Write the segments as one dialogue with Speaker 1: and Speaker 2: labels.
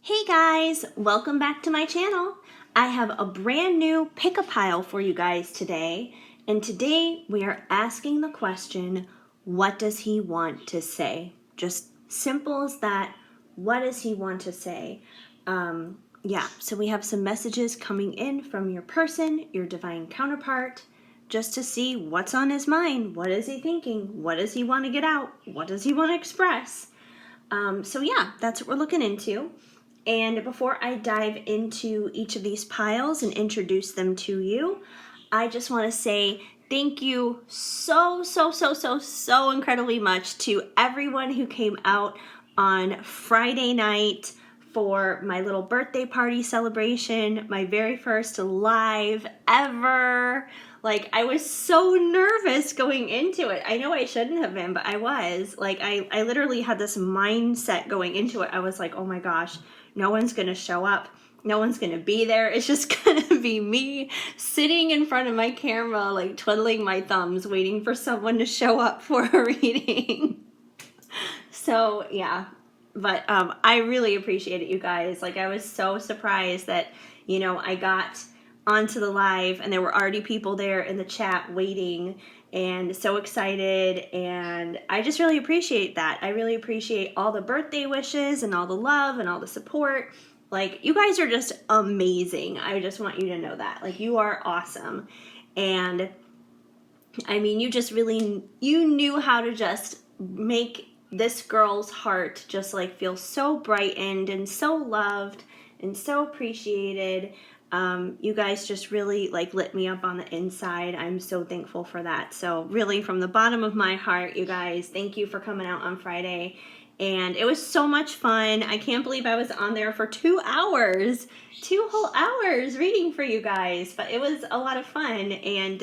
Speaker 1: Hey guys, welcome back to my channel. I have a brand new pick-a-pile for you guys today, and today we are asking the question, what does he want to say? Just simple as that, what does he want to say? So we have some messages coming in from your person, your divine counterpart, just to see what's on his mind. What is he thinking? What does he want to get out? What does he want to express? That's what we're looking into. And before I dive into each of these piles and introduce them to you, I just want to say thank you so incredibly much to everyone who came out on Friday night for my little birthday party celebration, my very first live ever. Like, I was so nervous going into it. I know I shouldn't have been, but I was. Like, I literally had this mindset going into it. I was like, oh my gosh, no one's going to show up. No one's going to be there. It's just going to be me sitting in front of my camera, like twiddling my thumbs, waiting for someone to show up for a reading. So, yeah. But I really appreciate it, you guys. Like, I was so surprised that, I got onto the live and there were already people there in the chat waiting and so excited, and I just really appreciate that. I really appreciate all the birthday wishes and all the love and all the support. Like, you guys are just amazing. I just want you to know that. Like, you are awesome. And I mean, you knew how to just make this girl's heart just like feel so brightened and so loved and so appreciated. You guys just really like lit me up on the inside. I'm so thankful for that. So really, from the bottom of my heart, you guys, thank you for coming out on Friday. And it was so much fun. I can't believe I was on there for 2 hours, 2 whole hours reading for you guys. But it was a lot of fun. And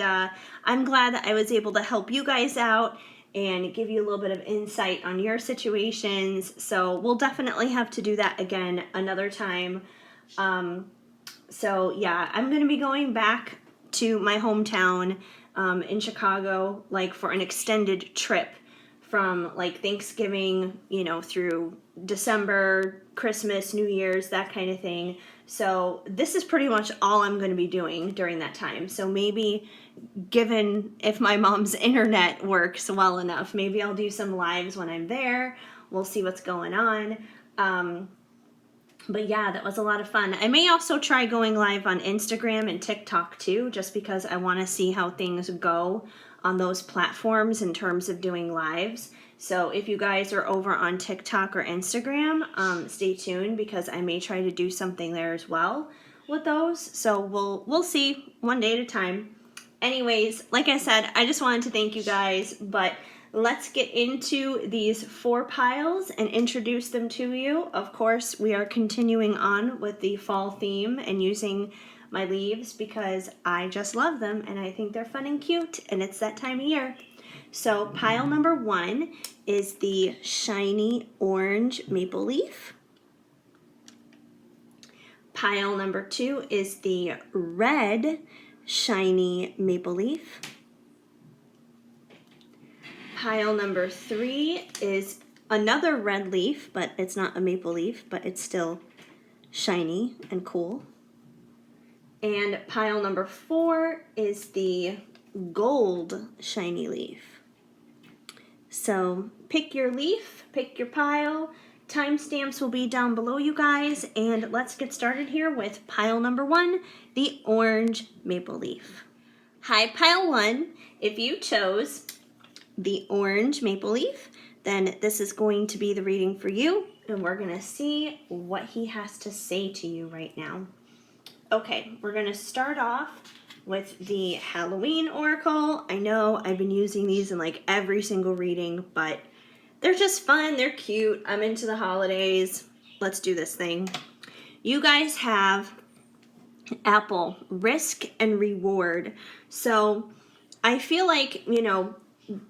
Speaker 1: I'm glad that I was able to help you guys out and give you a little bit of insight on your situations. So we'll definitely have to do that again another time. I'm going to be going back to my hometown in Chicago, like for an extended trip from like Thanksgiving, through December, Christmas, New Year's, that kind of thing. So this is pretty much all I'm going to be doing during that time. So maybe, given if my mom's internet works well enough, maybe I'll do some lives when I'm there. We'll see what's going on. But yeah, that was a lot of fun. I may also try going live on Instagram and TikTok too, just because I want to see how things go on those platforms in terms of doing lives. So if you guys are over on TikTok or Instagram, stay tuned, because I may try to do something there as well with those. So we'll see, one day at a time. Anyways, like I said, I just wanted to thank you guys, but let's get into these 4 piles and introduce them to you. Of course, we are continuing on with the fall theme and using my leaves because I just love them and I think they're fun and cute, and it's that time of year. So pile number 1 is the shiny orange maple leaf. Pile number 2 is the red shiny maple leaf. Pile number 3 is another red leaf, but it's not a maple leaf, but it's still shiny and cool. And pile number 4 is the gold shiny leaf. So pick your leaf, pick your pile. Timestamps will be down below, you guys, and let's get started here with pile number 1, the orange maple leaf. Hi, pile 1. If you chose the orange maple leaf, then this is going to be the reading for you, and we're going to see what he has to say to you right now. Okay, we're going to start off with the Halloween Oracle. I know I've been using these in like every single reading, but they're just fun, they're cute. I'm into the holidays. Let's do this thing. You guys have Apple, risk and reward. So I feel like,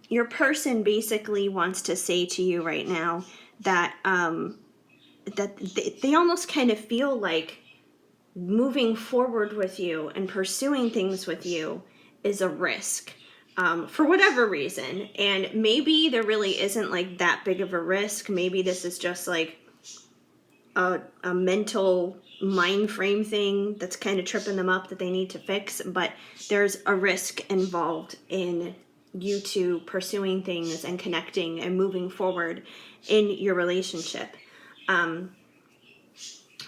Speaker 1: your person basically wants to say to you right now that they almost kind of feel like moving forward with you and pursuing things with you is a risk for whatever reason. And maybe there really isn't like that big of a risk. Maybe this is just like a mental mind frame thing that's kind of tripping them up that they need to fix, but there's a risk involved in you two pursuing things and connecting and moving forward in your relationship.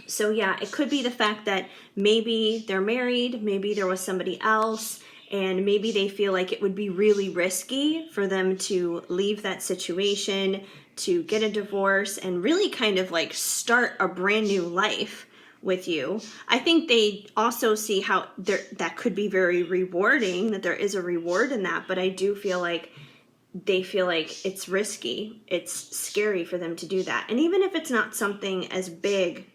Speaker 1: So yeah, it could be the fact that maybe they're married, maybe there was somebody else, and maybe they feel like it would be really risky for them to leave that situation, to get a divorce, and really kind of like start a brand new life with you. I think they also see how that could be very rewarding, that there is a reward in that, but I do feel like they feel like it's risky, it's scary for them to do that. And even if it's not something as big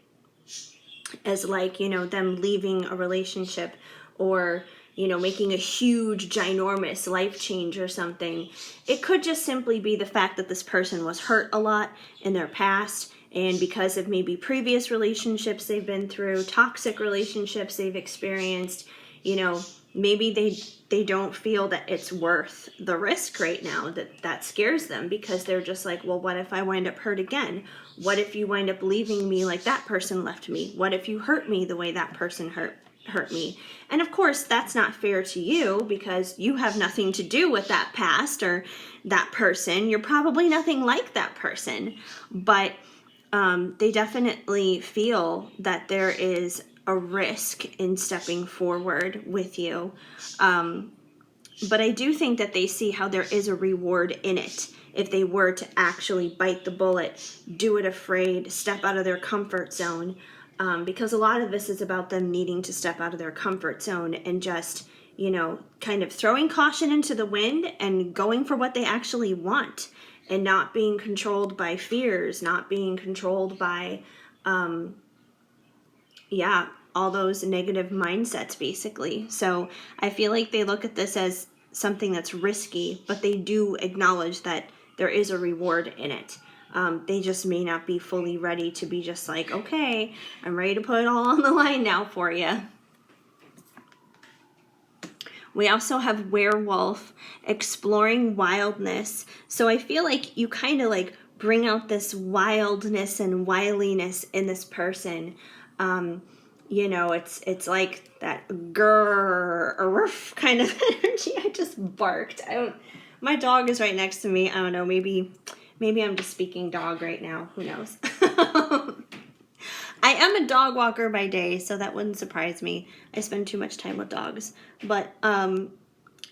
Speaker 1: as like, them leaving a relationship or, making a huge, ginormous life change or something, it could just simply be the fact that this person was hurt a lot in their past, and because of maybe previous relationships they've been through, toxic relationships they've experienced, maybe they don't feel that it's worth the risk right now, that scares them, because they're just like, well, what if I wind up hurt again? What if you wind up leaving me like that person left me? What if you hurt me the way that person hurt me? And of course, that's not fair to you, because you have nothing to do with that past or that person. You're probably nothing like that person. But they definitely feel that there is a risk in stepping forward with you. But I do think that they see how there is a reward in it if they were to actually bite the bullet, do it afraid, step out of their comfort zone. Because a lot of this is about them needing to step out of their comfort zone and just, kind of throwing caution into the wind and going for what they actually want, and not being controlled by fears, not being controlled by, all those negative mindsets, basically. So I feel like they look at this as something that's risky, but they do acknowledge that there is a reward in it. They just may not be fully ready to be just like, okay, I'm ready to put it all on the line now for you. We also have werewolf, exploring wildness. So I feel like you kind of like bring out this wildness and wiliness in this person. It's like that grrr or ruff kind of energy. I just barked. My dog is right next to me. I don't know, maybe I'm just speaking dog right now. Who knows? I am a dog walker by day, so that wouldn't surprise me. I spend too much time with dogs. But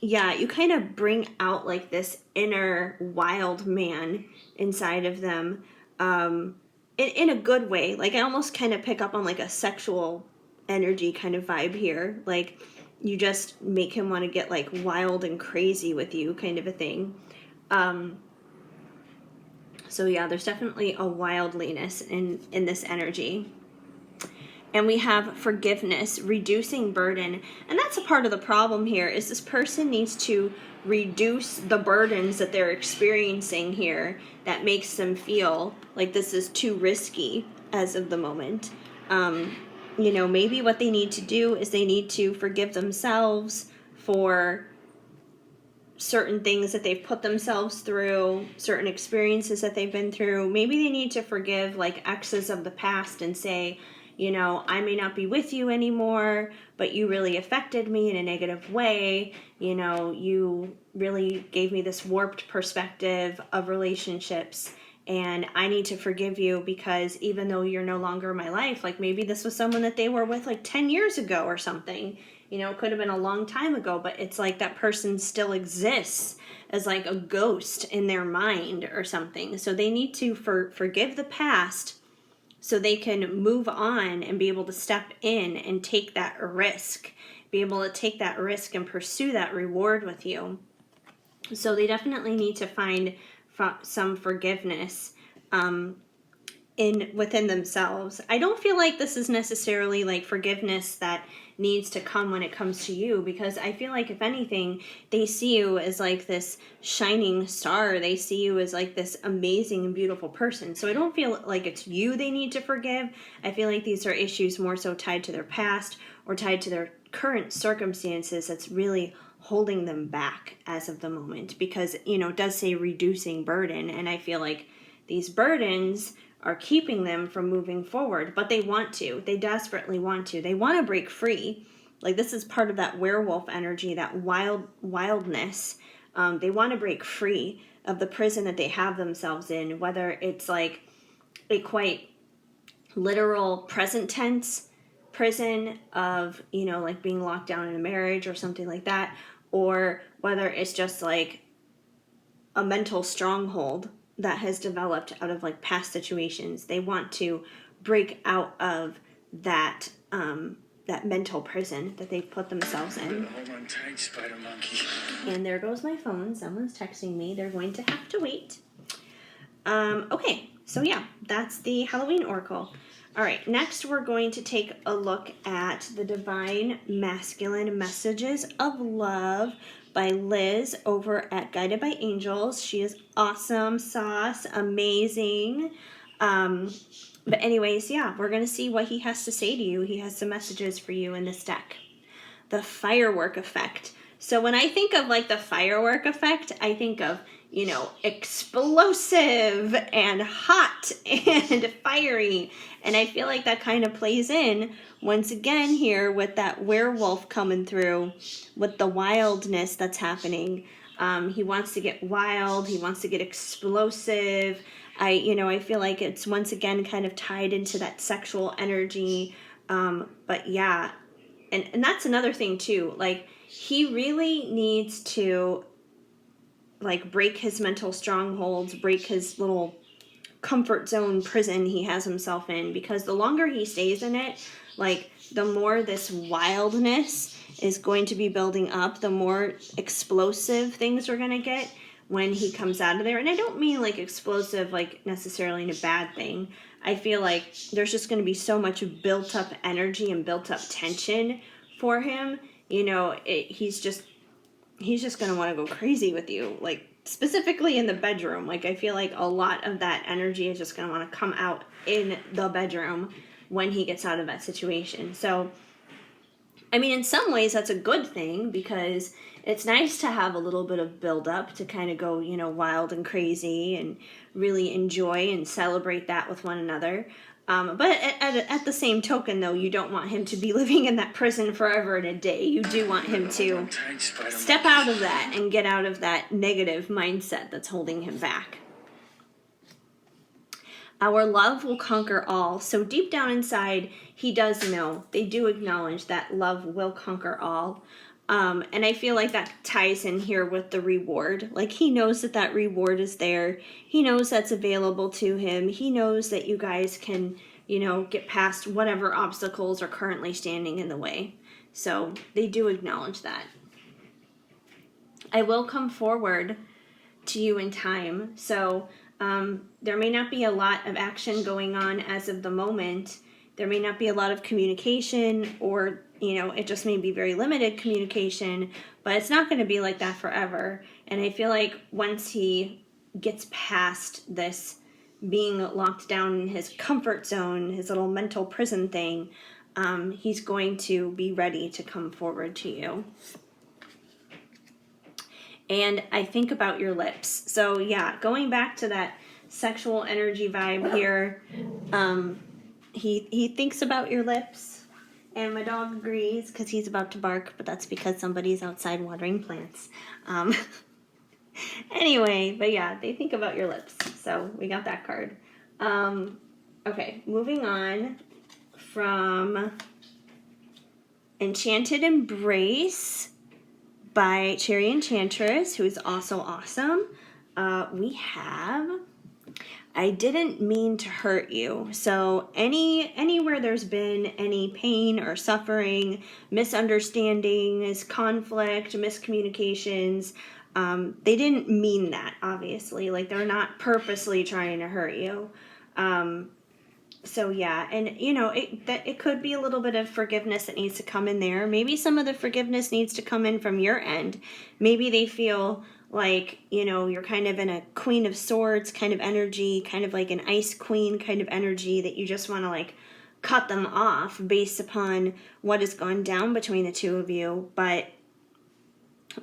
Speaker 1: you kind of bring out like this inner wild man inside of them. In a good way. Like I almost kind of pick up on like a sexual energy kind of vibe here. Like you just make him want to get like wild and crazy with you, kind of a thing. So yeah, there's definitely a wildliness in this energy. And we have forgiveness, reducing burden. And that's a part of the problem here, is this person needs to reduce the burdens that they're experiencing here that makes them feel like this is too risky as of the moment. Maybe what they need to do is they need to forgive themselves for certain things that they've put themselves through, certain experiences that they've been through. Maybe they need to forgive like exes of the past and say, I may not be with you anymore, but you really affected me in a negative way. You really gave me this warped perspective of relationships, and I need to forgive you, because even though you're no longer in my life, like maybe this was someone that they were with like 10 years ago or something. It could have been a long time ago, but it's like that person still exists as like a ghost in their mind or something. So they need to forgive the past, so they can move on and be able to step in and take that risk, be able to take that risk and pursue that reward with you. So they definitely need to find some forgiveness within themselves. I don't feel like this is necessarily like forgiveness that needs to come when it comes to you, because I feel like if anything, they see you as like this shining star. They see you as like this amazing and beautiful person. So I don't feel like it's you they need to forgive. I feel like these are issues more so tied to their past or tied to their current circumstances that's really holding them back as of the moment, because it does say reducing burden, and I feel like these burdens are keeping them from moving forward. But they want to. They desperately want to. They want to break free. Like, this is part of that werewolf energy, that wildness. They want to break free of the prison that they have themselves in, whether it's like a quite literal present tense prison of, like being locked down in a marriage or something like that, or whether it's just like a mental stronghold that has developed out of like past situations. They want to break out of that that mental prison that they've put themselves in.
Speaker 2: Hold on tight, spider monkey.
Speaker 1: And there goes my phone. Someone's texting me. They're going to have to wait. Okay, so yeah, that's the Halloween Oracle. All right, next we're going to take a look at the Divine Masculine Messages of Love by Liz over at Guided by Angels. She is awesome, sauce, amazing. But anyways, yeah, we're going to see what he has to say to you. He has some messages for you in this deck. The firework effect. So when I think of like the firework effect, I think of, explosive and hot and fiery. And I feel like that kind of plays in once again here with that werewolf coming through, with the wildness that's happening. He wants to get wild. He wants to get explosive. I feel like it's once again kind of tied into that sexual energy. But yeah, and that's another thing too. Like, he really needs to like break his mental strongholds, break his little comfort zone prison he has himself in, because the longer he stays in it, like the more this wildness is going to be building up, the more explosive things are going to get when he comes out of there. And I don't mean like explosive like necessarily in a bad thing. I feel like there's just going to be so much built up energy and built up tension for him. He's just going to want to go crazy with you, like specifically in the bedroom. Like, I feel like a lot of that energy is just going to want to come out in the bedroom when he gets out of that situation. So, I mean, in some ways that's a good thing, because it's nice to have a little bit of build up to kind of go, wild and crazy and really enjoy and celebrate that with one another. But at the same token, though, you don't want him to be living in that prison forever and a day. You do want him to step out of that and get out of that negative mindset that's holding him back. Our love will conquer all. So deep down inside, he does know. They do acknowledge that love will conquer all. And I feel like that ties in here with the reward. Like, he knows that reward is there. He knows that's available to him. He knows that you guys can, get past whatever obstacles are currently standing in the way. So they do acknowledge that. I will come forward to you in time. So there may not be a lot of action going on as of the moment. There may not be a lot of communication, or it just may be very limited communication, but it's not going to be like that forever. And I feel like once he gets past this being locked down in his comfort zone, his little mental prison thing, he's going to be ready to come forward to you. And I think about your lips. So yeah, going back to that sexual energy vibe here, he thinks about your lips. And my dog agrees because he's about to bark, but that's because somebody's outside watering plants. Anyway, but yeah, they think about your lips. So we got that card. Okay, moving on from Enchanted Embrace by Cherry Enchantress, who is also awesome. We have I didn't mean to hurt you. So anywhere there's been any pain or suffering, misunderstandings, conflict, miscommunications, they didn't mean that, obviously. Like, they're not purposely trying to hurt you. So yeah, and it could be a little bit of forgiveness that needs to come in there. Maybe some of the forgiveness needs to come in from your end. Maybe they feel like, you're kind of in a Queen of Swords kind of energy, kind of like an Ice Queen kind of energy, that you just want to like cut them off based upon what has gone down between the two of you. But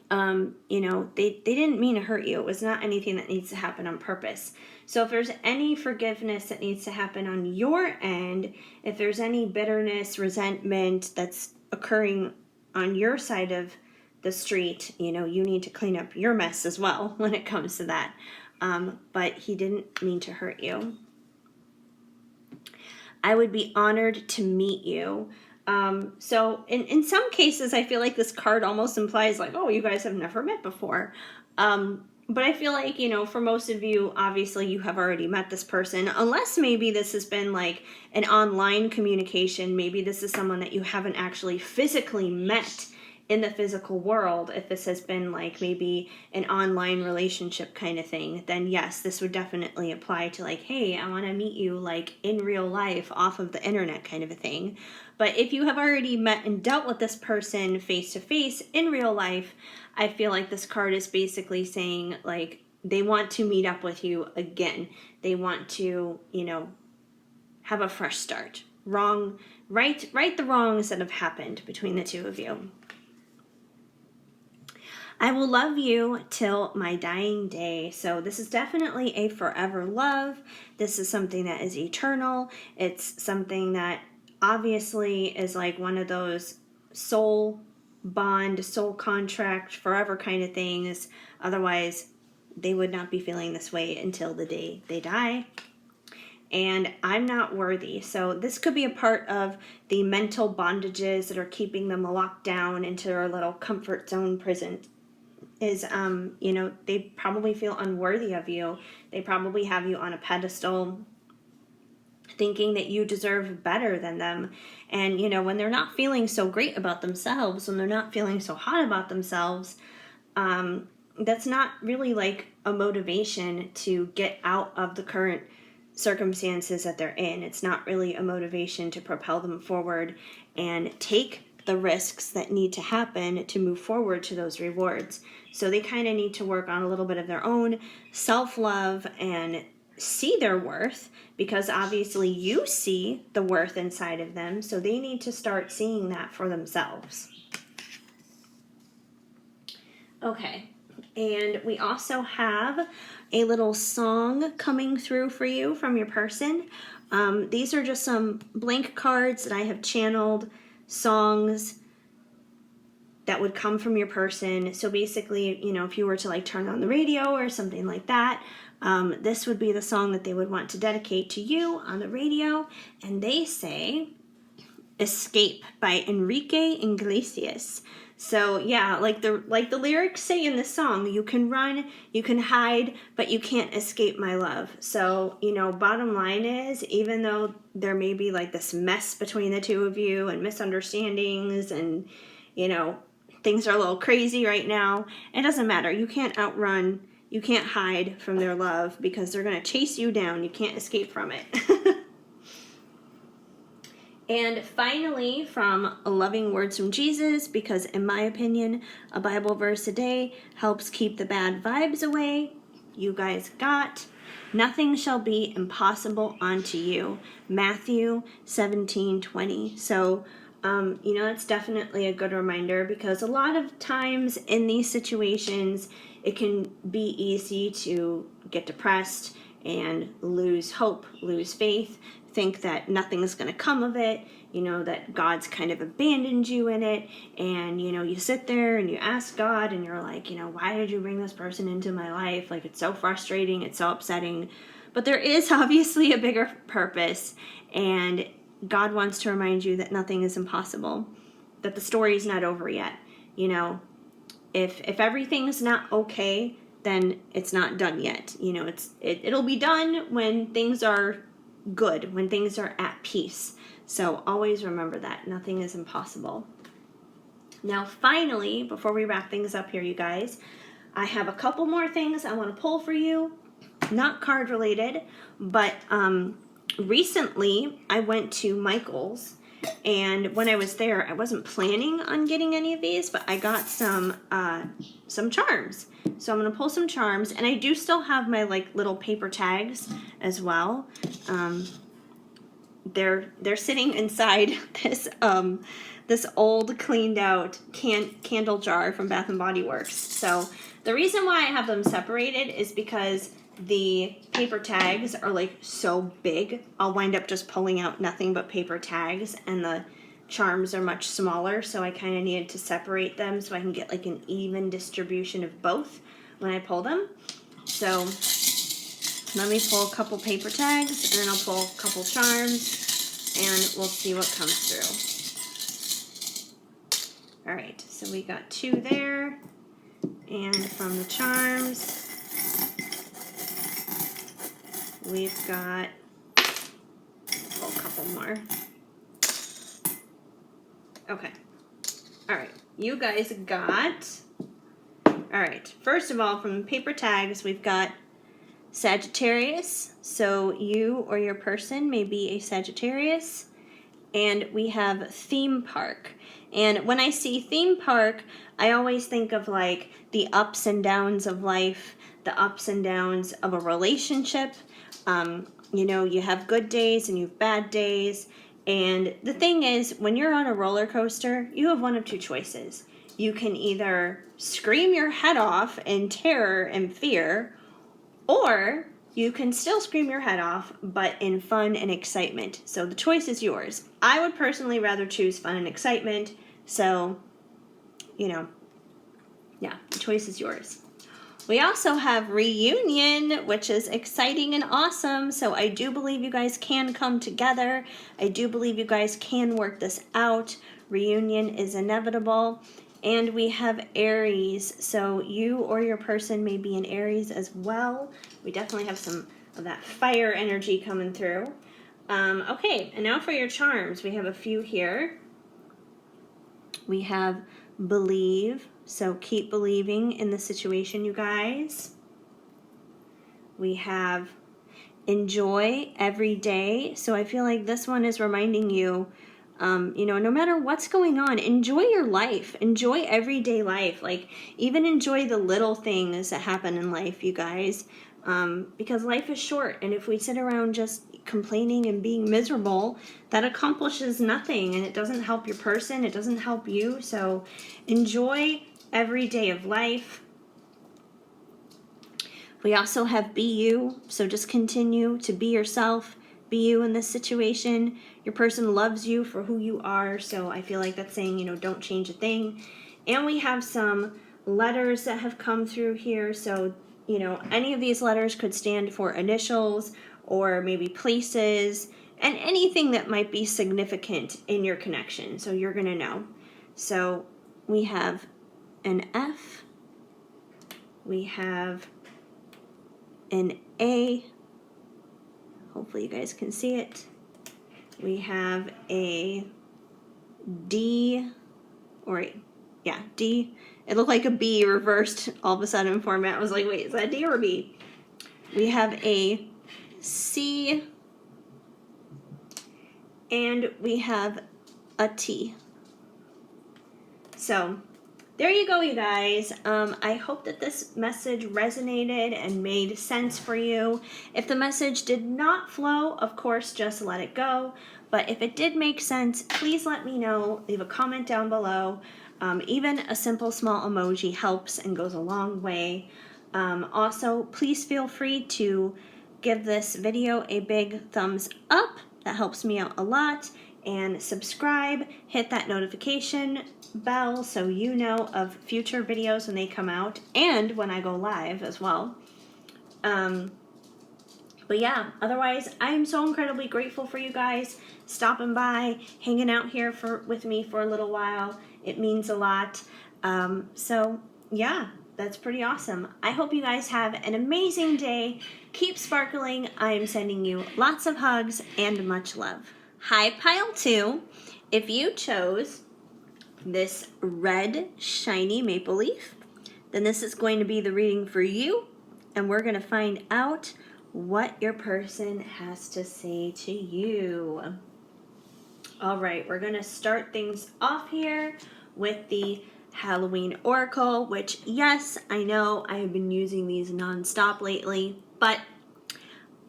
Speaker 1: they didn't mean to hurt you. It was not anything that needs to happen on purpose. So if there's any forgiveness that needs to happen on your end, if there's any bitterness, resentment that's occurring on your side of the street, you need to clean up your mess as well when it comes to that. But he didn't mean to hurt you. I would be honored to meet you. So in some cases, I feel like this card almost implies like, oh, you guys have never met before. But I feel like, for most of you, obviously you have already met this person, unless maybe this has been like an online communication. Maybe this is someone that you haven't actually physically met in the physical world. If this has been like maybe an online relationship kind of thing, then yes, this would definitely apply to like, hey, I want to meet you like in real life off of the internet kind of a thing. But if you have already met and dealt with this person face to face in real life, I feel like this card is basically saying like they want to meet up with you again. They want to, have a fresh start. Right the wrongs that have happened between the two of you. I will love you till my dying day. So this is definitely a forever love. This is something that is eternal. It's something that obviously is like one of those soul bond, soul contract, forever kind of things. Otherwise, they would not be feeling this way until the day they die. And I'm not worthy. So this could be a part of the mental bondages that are keeping them locked down into their little comfort zone prison. Is, they probably feel unworthy of you. They probably have you on a pedestal thinking that you deserve better than them. And, when they're not feeling so great about themselves, when they're not feeling so hot about themselves, that's not really like a motivation to get out of the current circumstances that they're in. It's not really a motivation to propel them forward and take the risks that need to happen to move forward to those rewards. So they kind of need to work on a little bit of their own self-love and see their worth, because obviously you see the worth inside of them. So they need to start seeing that for themselves. Okay. And we also have a little song coming through for you from your person. These are just some blank cards that I have channeled songs that would come from your person. So basically, if you were to like turn on the radio or something like that, this would be the song that they would want to dedicate to you on the radio. And they say, Escape by Enrique Iglesias. So yeah, like the lyrics say in the song, you can run, you can hide, but you can't escape my love. So, bottom line is, even though there may be like this mess between the two of you and misunderstandings and, things are a little crazy right now, it doesn't matter. You can't outrun, you can't hide from their love, because they're going to chase you down. You can't escape from it. And finally, from Loving Words from Jesus, because in my opinion, a Bible verse a day helps keep the bad vibes away, you guys got, nothing shall be impossible unto you. Matthew 17:20. So, it's definitely a good reminder, because a lot of times in these situations, it can be easy to get depressed and lose hope, lose faith, think that nothing's going to come of it, that God's kind of abandoned you in it. And, you sit there and you ask God and you're like, why did you bring this person into my life? Like, it's so frustrating. It's so upsetting. But there is obviously a bigger purpose. And God wants to remind you that nothing is impossible, that the story is not over yet. If everything's not okay, then it's not done yet. It'll be done when things are good, when things are at peace. So always remember that nothing is impossible. Now, finally, before we wrap things up here, you guys, I have a couple more things I want to pull for you. Not card related, but recently I went to Michael's, and when I was there, I wasn't planning on getting any of these, but I got some charms. So I'm going to pull some charms, and I do still have my like little paper tags as well. they're sitting inside this old cleaned out candle jar from Bath and Body Works. So the reason why I have them separated is because the paper tags are like so big. I'll wind up just pulling out nothing but paper tags, and the charms are much smaller, so I kind of needed to separate them so I can get like an even distribution of both when I pull them. So let me pull a couple paper tags, and then I'll pull a couple charms, and we'll see what comes through. All right, so we got 2 there, and from the charms, we've got a couple more. Okay. All right, you guys got, all right, first of all, from the paper tags, we've got Sagittarius, so you or your person may be a Sagittarius. And we have theme park. And when I see theme park, I always think of like the ups and downs of life, the ups and downs of a relationship. You know, you have good days and you have bad days. And the thing is, when you're on a roller coaster, you have one of 2 choices. You can either scream your head off in terror and fear, or you can still scream your head off, but in fun and excitement. So the choice is yours. I would personally rather choose fun and excitement. So, you know, yeah, the choice is yours. We also have reunion, which is exciting and awesome. So I do believe you guys can come together. I do believe you guys can work this out. Reunion is inevitable. And we have Aries, so you or your person may be in Aries as well. We definitely have some of that fire energy coming through. Okay, and now for your charms. We have a few here. We have believe, so keep believing in the situation, you guys. We have enjoy every day, so I feel like this one is reminding you, you know, no matter what's going on, enjoy your life. Enjoy everyday life. Like, even enjoy the little things that happen in life, you guys. Because life is short, and if we sit around just complaining and being miserable, that accomplishes nothing, and it doesn't help your person, it doesn't help you. So enjoy every day of life. We also have be you, so just continue to be yourself. Be you in this situation. Your person loves you for who you are, so I feel like that's saying, you know, don't change a thing. And we have some letters that have come through here, so, you know, any of these letters could stand for initials or maybe places and anything that might be significant in your connection, so you're going to know. So we have an F, we have an A. Hopefully you guys can see it. We have a D, or yeah, D. It looked like a B reversed all of a sudden in format. I was like, wait, is that a D or a B? We have a C, and we have a T. So there you go, you guys. I hope that this message resonated and made sense for you. If the message did not flow, of course, just let it go. But if it did make sense, please let me know. Leave a comment down below. Even a simple small emoji helps and goes a long way. Also, please feel free to give this video a big thumbs up. That helps me out a lot. And subscribe, hit that notification bell so you know of future videos when they come out and when I go live as well. But yeah, otherwise, I am so incredibly grateful for you guys stopping by, hanging out here with me for a little while. It means a lot. So yeah, that's pretty awesome. I hope you guys have an amazing day. Keep sparkling. I am sending you lots of hugs and much love. Hi, Pile 2. If you chose this red shiny maple leaf, then this is going to be the reading for you, and we're going to find out what your person has to say to you. All right, we're going to start things off here with the Halloween Oracle, which, yes, I know I have been using these nonstop lately, but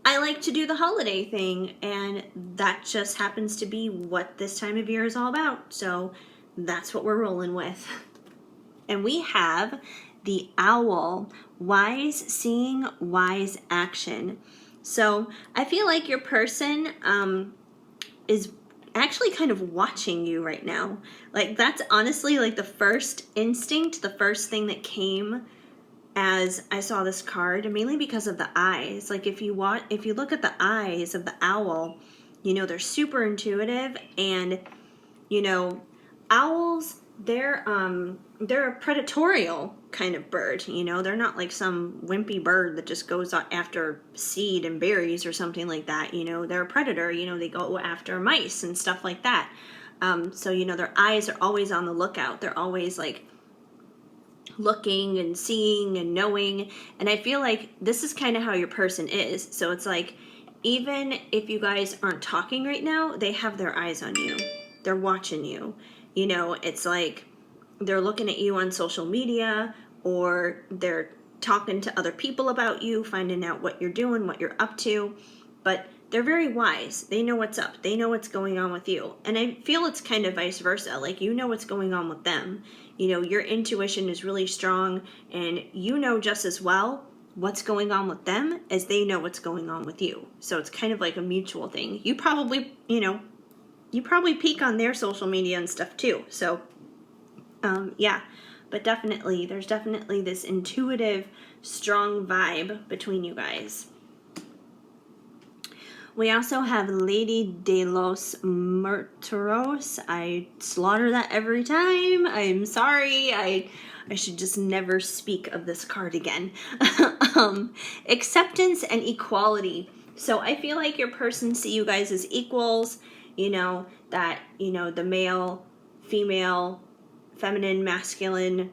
Speaker 1: I like to do the holiday thing, and that just happens to be what this time of year is all about. So that's what we're rolling with. And we have the owl, wise seeing, wise action. So I feel like your person is actually kind of watching you right now. Like, that's honestly like the first instinct, the first thing that came as I saw this card, mainly because of the eyes. Like, if you look at the eyes of the owl, they're super intuitive, and owls, they're a predatorial kind of bird. They're not like some wimpy bird that just goes after seed and berries or something like that. They're a predator. They go after mice and stuff like that. So their eyes are always on the lookout. They're always like looking and seeing and knowing. And I feel like this is kind of how your person is. So it's like, even if you guys aren't talking right now, they have their eyes on you. They're watching you. It's like they're looking at you on social media, or they're talking to other people about you, finding out what you're doing, what you're up to. But they're very wise. They know what's up. They know what's going on with you. And I feel it's kind of vice versa. Like, what's going on with them. Your intuition is really strong, and just as well what's going on with them as they know what's going on with you. So it's kind of like a mutual thing. You probably peek on their social media and stuff too. So, yeah. But there's definitely this intuitive, strong vibe between you guys. We also have Lady de los Muertos. I slaughter that every time. I'm sorry. I should just never speak of this card again. Acceptance and equality. So I feel like your person see you guys as equals. That, the male, female, feminine, masculine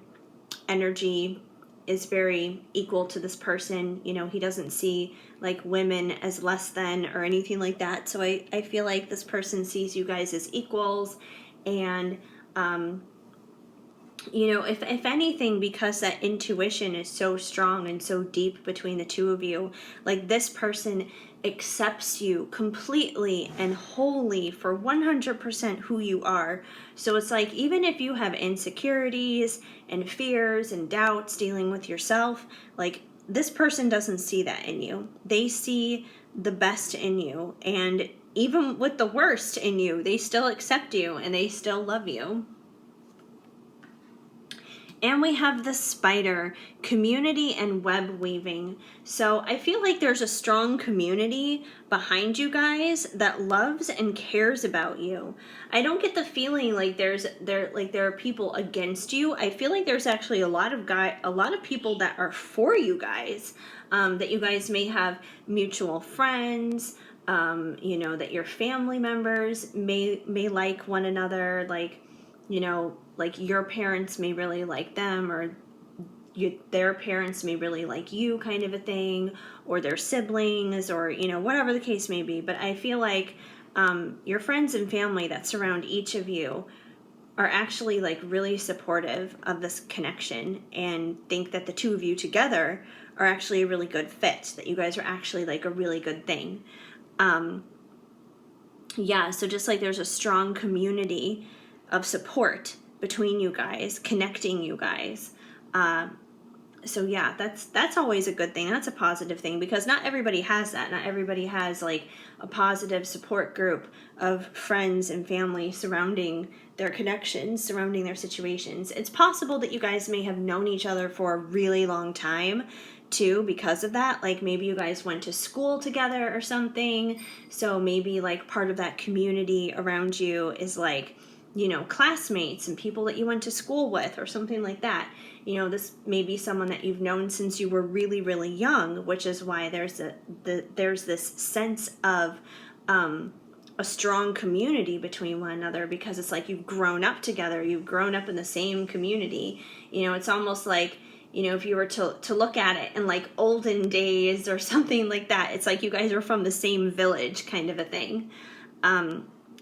Speaker 1: energy is very equal to this person. He doesn't see like women as less than or anything like that. So I feel like this person sees you guys as equals. And if anything, because that intuition is so strong and so deep between the two of you, like, this person accepts you completely and wholly for 100% who you are. So it's like, even if you have insecurities and fears and doubts dealing with yourself, like, this person doesn't see that in you. They see the best in you, and even with the worst in you, they still accept you and they still love you. And we have the spider, community and web weaving. So I feel like there's a strong community behind you guys that loves and cares about you. I don't get the feeling like there are people against you. I feel like there's actually a lot of people that are for you guys. That you guys may have mutual friends. That your family members may like one another. Like, like your parents may really like them, or their parents may really like you, kind of a thing, or their siblings, or whatever the case may be. But I feel like your friends and family that surround each of you are actually like really supportive of this connection, and think that the two of you together are actually a really good fit, that you guys are actually like a really good thing. So just like there's a strong community of support between you guys, connecting you guys. So yeah, that's always a good thing. That's a positive thing, because not everybody has that. Not everybody has like a positive support group of friends and family surrounding their connections, surrounding their situations. It's possible that you guys may have known each other for a really long time too, because of that. Like, maybe you guys went to school together or something. So maybe like part of that community around you is like, classmates and people that you went to school with or something like that. This may be someone that you've known since you were really, really young, which is why there's this sense of a strong community between one another, because it's like you've grown up together, you've grown up in the same community. It's almost like, if you were to look at it in like olden days or something like that, it's like you guys are from the same village, kind of a thing.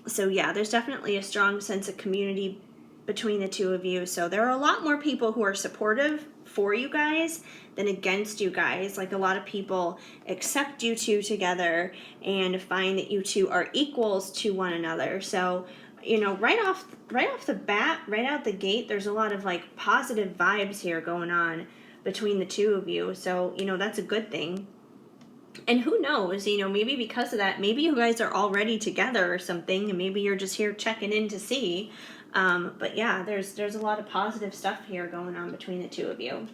Speaker 1: So yeah, there's definitely a strong sense of community between the two of you. So there are a lot more people who are supportive for you guys than against you guys. Like, a lot of people accept you two together and find that you two are equals to one another. So, you know, right off the bat, right out the gate, there's a lot of like positive vibes here going on between the two of you. So, you know, that's a good thing. And who knows, you know, maybe because of that, maybe you guys are already together or something, and maybe you're just here checking in to see. But yeah, there's a lot of positive stuff here going on between the two of you.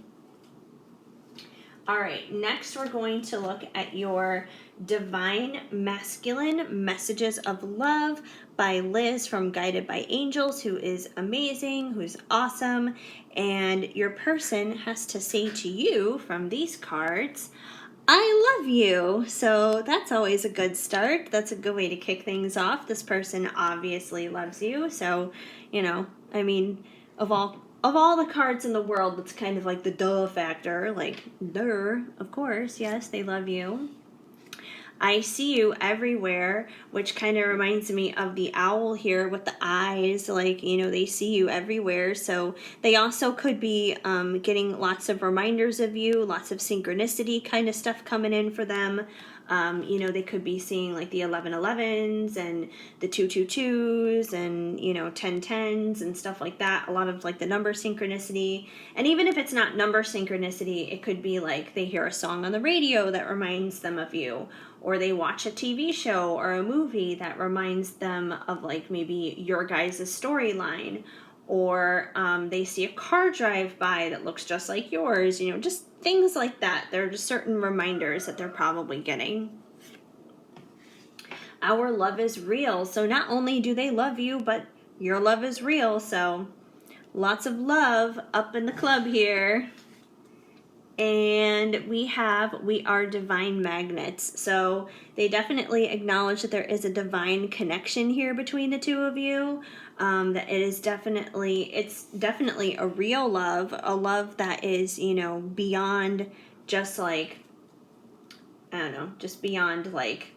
Speaker 1: All right, next we're going to look at your Divine Masculine Messages of Love by Liz from Guided by Angels, who is amazing, who's awesome. And your person has to say to you from these cards, I love you. So that's always a good start. That's a good way to kick things off. This person obviously loves you. So, you know, I mean, of all the cards in the world, that's kind of like the duh factor. Like, duh, of course, yes, they love you. I see you everywhere, which kind of reminds me of the owl here with the eyes. Like, you know, they see you everywhere. So they also could be getting lots of reminders of you, lots of synchronicity kind of stuff coming in for them. You know, they could be seeing like the 1111s and the 222s and, you know, 1010s and stuff like that. A lot of like the number synchronicity. And even if it's not number synchronicity, it could be like they hear a song on the radio that reminds them of you, or they watch a TV show or a movie that reminds them of like maybe your guys' storyline, or they see a car drive by that looks just like yours, you know, just things like that. There are just certain reminders that they're probably getting. Our love is real. So not only do they love you, but your love is real. So lots of love up in the club here. And we are divine magnets. So they definitely acknowledge that there is a divine connection here between the two of you. That it's definitely a real love, a love that is, you know, beyond just like, I don't know, just beyond like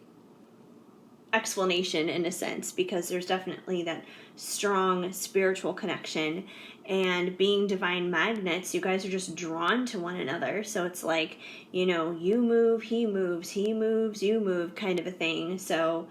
Speaker 1: explanation in a sense, because there's definitely that strong spiritual connection. And being divine magnets, you guys are just drawn to one another. So it's like, you know, you move, he moves, you move kind of a thing. So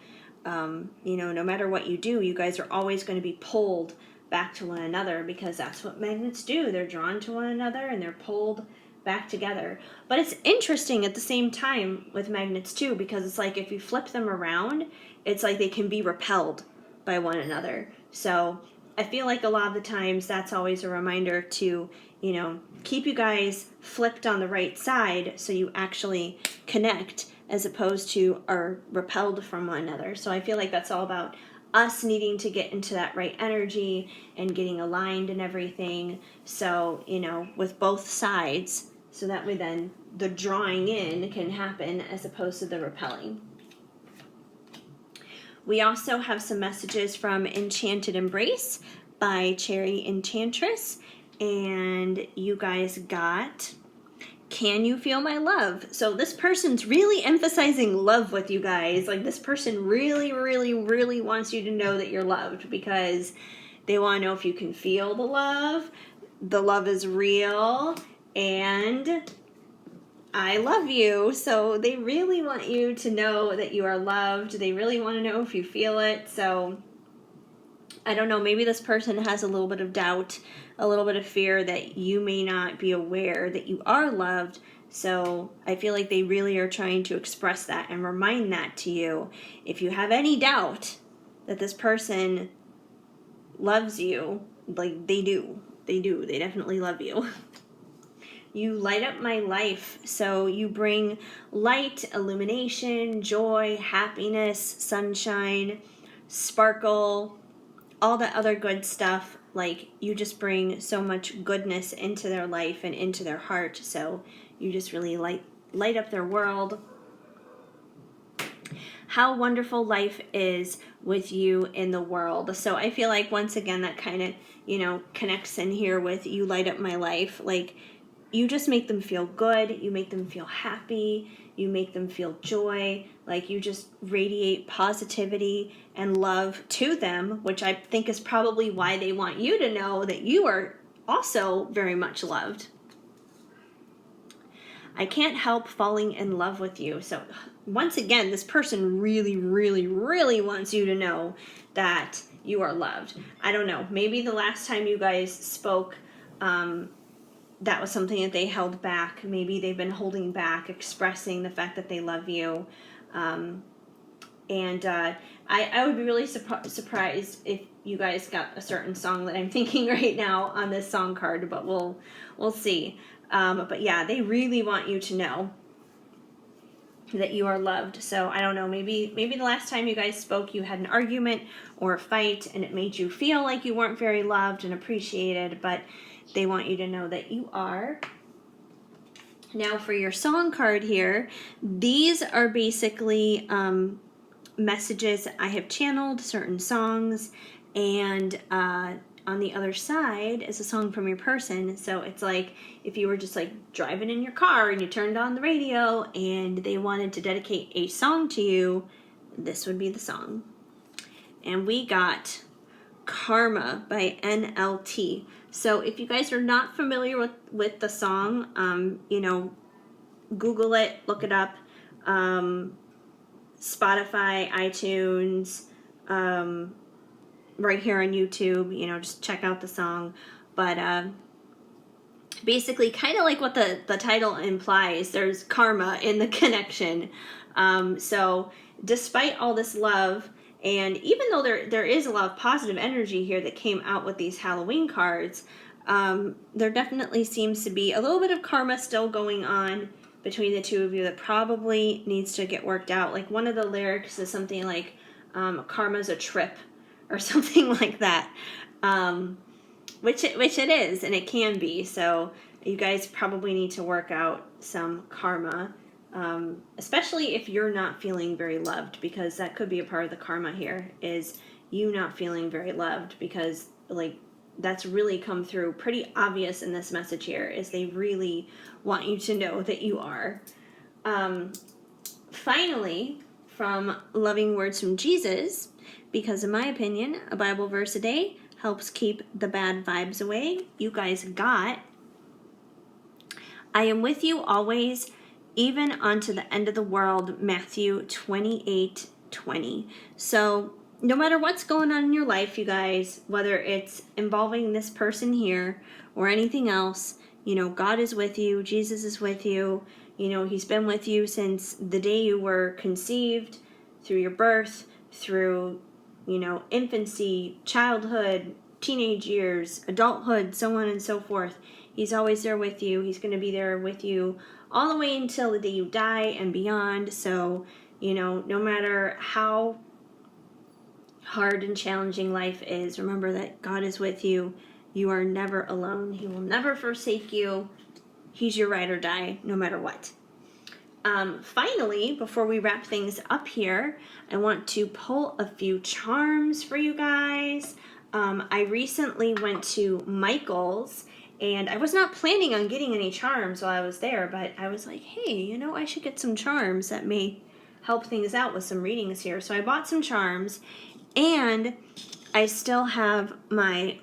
Speaker 1: you know, no matter what you do, you guys are always going to be pulled back to one another, because that's what magnets do. They're drawn to one another and they're pulled back together. But it's interesting at the same time with magnets too, because it's like if you flip them around, it's like they can be repelled by one another. So I feel like a lot of the times that's always a reminder to, you know, keep you guys flipped on the right side so you actually connect, as opposed to are repelled from one another. So I feel like that's all about us needing to get into that right energy and getting aligned and everything. So, you know, with both sides, so that way then the drawing in can happen as opposed to the repelling. We also have some messages from Enchanted Embrace by Cherry Enchantress. And you guys got, can you feel my love? So this person's really emphasizing love with you guys. Like, this person really, really, really wants you to know that you're loved, because they want to know if you can feel the love. The love is real, and I love you. So they really want you to know that you are loved. They really want to know if you feel it. So I don't know, maybe this person has a little bit of doubt, a little bit of fear that you may not be aware that you are loved. So I feel like they really are trying to express that and remind that to you. If you have any doubt that this person loves you, like they do. They definitely love you. You light up my life. So you bring light, illumination, joy, happiness, sunshine, sparkle, all the other good stuff. Like, you just bring so much goodness into their life and into their heart. So you just really light up their world. How wonderful life is with you in the world. So I feel like, once again, that kind of, you know, connects in here with you light up my life. Like, you just make them feel good. You make them feel happy. You make them feel joy. Like, you just radiate positivity and love to them, which I think is probably why they want you to know that you are also very much loved. I can't help falling in love with you. So once again, this person really, really, really wants you to know that you are loved. I don't know. Maybe the last time you guys spoke, that was something that they held back. Maybe they've been holding back, expressing the fact that they love you. I would be really surprised if you guys got a certain song that I'm thinking right now on this song card, but we'll see. But yeah, they really want you to know that you are loved. So I don't know, maybe the last time you guys spoke, you had an argument or a fight, and it made you feel like you weren't very loved and appreciated, but they want you to know that you are. Now for your song card here, these are basically messages I have channeled, certain songs, and on the other side is a song from your person. So it's like if you were just like driving in your car and you turned on the radio and they wanted to dedicate a song to you, this would be the song. And we got Karma by NLT. So if you guys are not familiar with the song, Google it, look it up. Spotify, iTunes, right here on YouTube, just check out the song. But basically, kind of like what the title implies, there's karma in the connection. So despite all this love, and even though there is a lot of positive energy here that came out with these Halloween cards, there definitely seems to be a little bit of karma still going on between the two of you that probably needs to get worked out. Like one of the lyrics is something like, karma's a trip or something like that, which it is, and it can be. So you guys probably need to work out some karma, especially if you're not feeling very loved, because that could be a part of the karma here, is you not feeling very loved, because like that's really come through pretty obvious in this message here, is they really want you to know that you are. Finally, from Loving Words from Jesus, because in my opinion, a Bible verse a day helps keep the bad vibes away, you guys got, I am with you always, even unto the end of the world, Matthew 28:20. So no matter what's going on in your life, you guys, whether it's involving this person here or anything else, God is with you, Jesus is with you, he's been with you since the day you were conceived, through your birth, through, infancy, childhood, teenage years, adulthood, so on and so forth. He's always there with you. He's going to be there with you all the way until the day you die and beyond. So, no matter how hard and challenging life is, remember that God is with you. You are never alone. He will never forsake you. He's your ride or die, no matter what. Finally, before we wrap things up here, I want to pull a few charms for you guys. I recently went to Michael's, and I was not planning on getting any charms while I was there, but I was like, hey, I should get some charms that may help things out with some readings here. So I bought some charms, and I still have my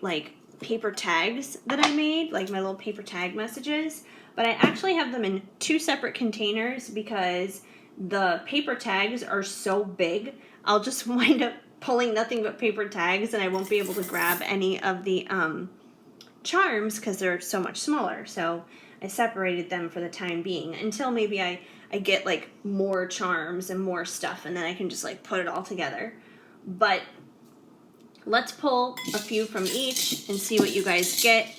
Speaker 1: paper tags that I made, like my little paper tag messages, but I actually have them in 2 separate containers because the paper tags are so big, I'll just wind up pulling nothing but paper tags, and I won't be able to grab any of the charms because they're so much smaller. So I separated them for the time being until maybe I get more charms and more stuff, and then I can just put it all together. But let's pull a few from each and see what you guys get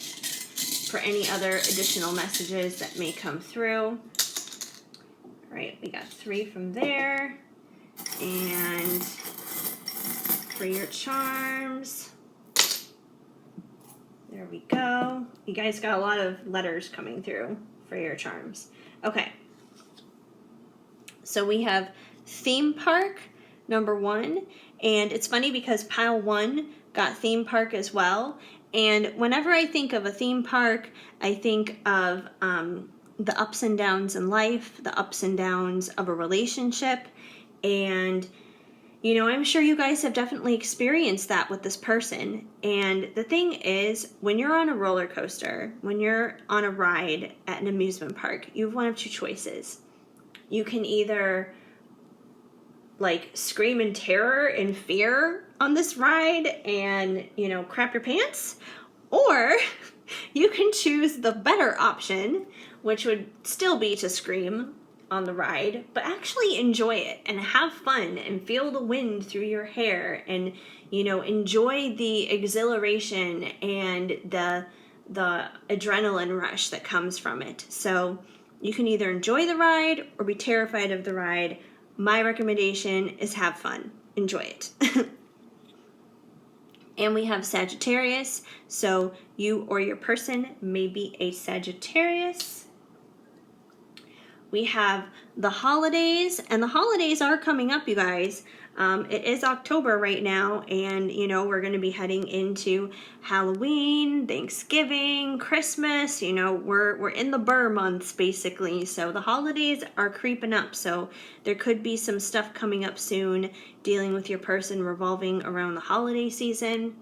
Speaker 1: for any other additional messages that may come through. All right, we got 3 from there. And for your charms, there we go. You guys got a lot of letters coming through for your charms. Okay. So we have theme park, number 1. And it's funny because pile 1 got theme park as well. And whenever I think of a theme park, I think of the ups and downs in life, the ups and downs of a relationship. And, You know, I'm sure you guys have definitely experienced that with this person. And the thing is, when you're on a roller coaster, when you're on a ride at an amusement park, you have one of two choices. You can either like scream in terror and fear on this ride and, you know, crap your pants, or you can choose the better option, which would still be to scream on the ride, but actually enjoy it and have fun and feel the wind through your hair and, you know, enjoy the exhilaration and the adrenaline rush that comes from it. So you can either enjoy the ride or be terrified of the ride. My recommendation is have fun. Enjoy it. And we have Sagittarius, so you or your person may be a Sagittarius. We have the holidays, and the holidays are coming up, you guys. It is October right now, and you know, we're going to be heading into Halloween, Thanksgiving, Christmas. You know, we're in the Burr months basically, so the holidays are creeping up. So there could be some stuff coming up soon dealing with your person revolving around the holiday season.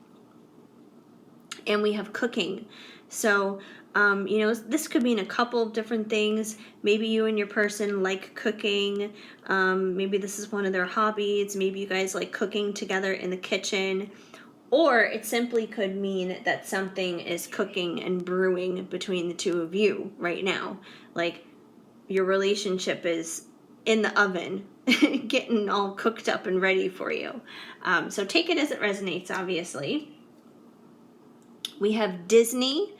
Speaker 1: And we have cooking. So you know, this could mean a couple of different things. Maybe you and your person like cooking. Maybe this is one of their hobbies. Maybe you guys like cooking together in the kitchen. Or it simply could mean that something is cooking and brewing between the two of you right now. Like your relationship is in the oven, getting all cooked up and ready for you. So take it as it resonates, obviously. We have Disney.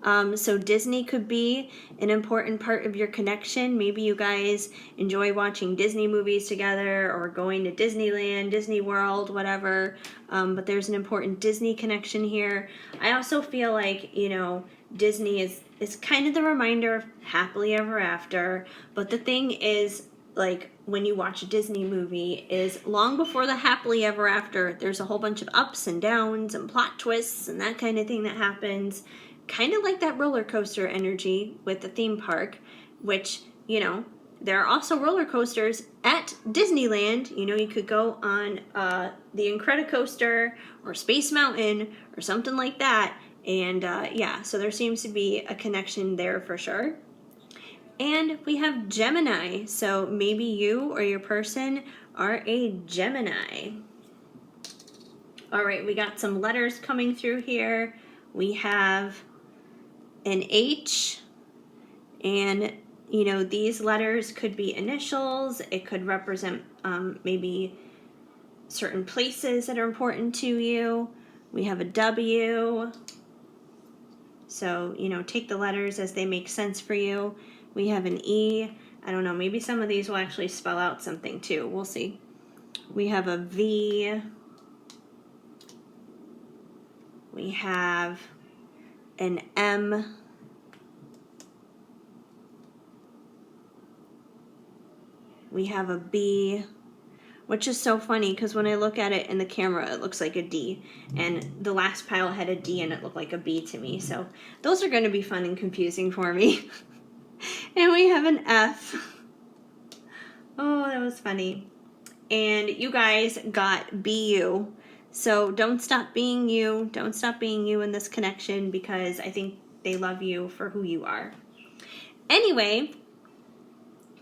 Speaker 1: So Disney could be an important part of your connection. Maybe you guys enjoy watching Disney movies together or going to Disneyland, Disney World, whatever. But there's an important Disney connection here. I also feel like, you know, Disney is kind of the reminder of happily ever after. But the thing is, like, when you watch a Disney movie, is long before the happily ever after, there's a whole bunch of ups and downs and plot twists and that kind of thing that happens. Kind of like that roller coaster energy with the theme park, which, you know, there are also roller coasters at Disneyland. You know, you could go on the Incredicoaster or Space Mountain or something like that. And yeah, so there seems to be a connection there for sure. And we have Gemini. So maybe you or your person are a Gemini. All right, we got some letters coming through here. We have an H, and you know, these letters could be initials. It could represent maybe certain places that are important to you. We have a W. So, you know, take the letters as they make sense for you. We have an E. I don't know, maybe some of these will actually spell out something too. We'll see. We have a V. We have an M. We have a B, which is so funny because when I look at it in the camera, it looks like a D. And the last pile had a D and it looked like a B to me. So those are going to be fun and confusing for me. And we have an F. Oh, that was funny. And you guys got BU. So don't stop being you. Don't stop being you in this connection because I think they love you for who you are. Anyway,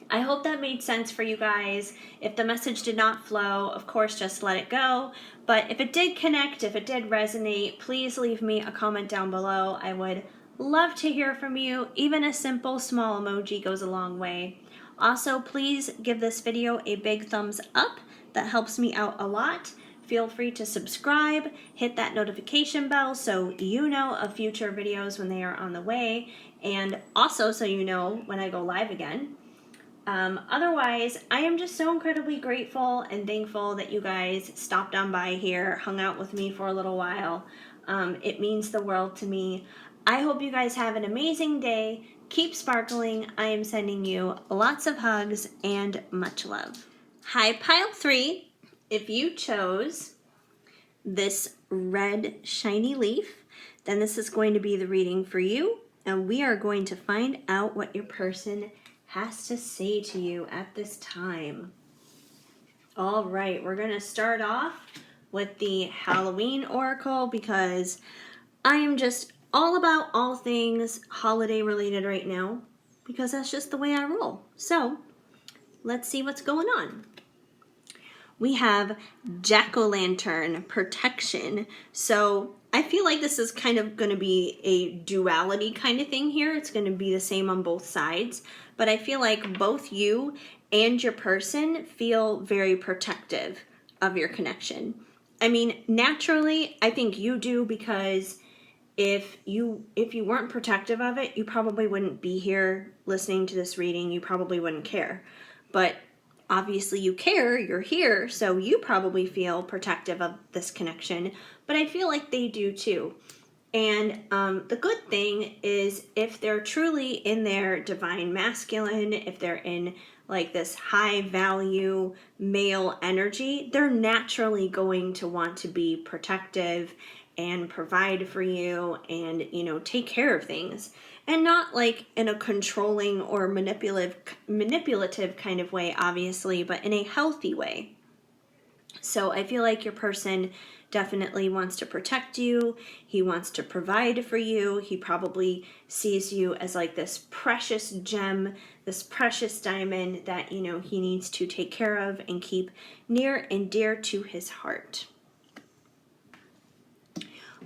Speaker 1: I hope that made sense for you guys. If the message did not flow, of course, just let it go. But if it did connect, if it did resonate, please leave me a comment down below. I would love to hear from you. Even a simple small emoji goes a long way. Also, please give this video a big thumbs up. That helps me out a lot. Feel free to subscribe, hit that notification bell so you know of future videos when they are on the way, and also so you know when I go live again. Otherwise, I am just so incredibly grateful and thankful that you guys stopped on by here, hung out with me for a little while. It means the world to me. I hope you guys have an amazing day. Keep sparkling. I am sending you lots of hugs and much love. Hi, pile 3. If you chose this red shiny leaf, then this is going to be the reading for you. And we are going to find out what your person has to say to you at this time. All right, we're going to start off with the Halloween Oracle because I am just all about all things holiday related right now because that's just the way I roll. So let's see what's going on. We have jack-o'-lantern protection. So I feel like this is kind of going to be a duality kind of thing here. It's going to be the same on both sides. But I feel like both you and your person feel very protective of your connection. I mean, naturally, I think you do because if you weren't protective of it, you probably wouldn't be here listening to this reading. You probably wouldn't care. But obviously you care, you're here, so you probably feel protective of this connection, but I feel like they do too. And the good thing is if they're truly in their divine masculine, if they're in like this high value male energy, they're naturally going to want to be protective and provide for you and, take care of things. And not like in a controlling or manipulative kind of way, obviously, but in a healthy way. So I feel like your person definitely wants to protect you. He wants to provide for you. He probably sees you as like this precious gem, this precious diamond that, he needs to take care of and keep near and dear to his heart.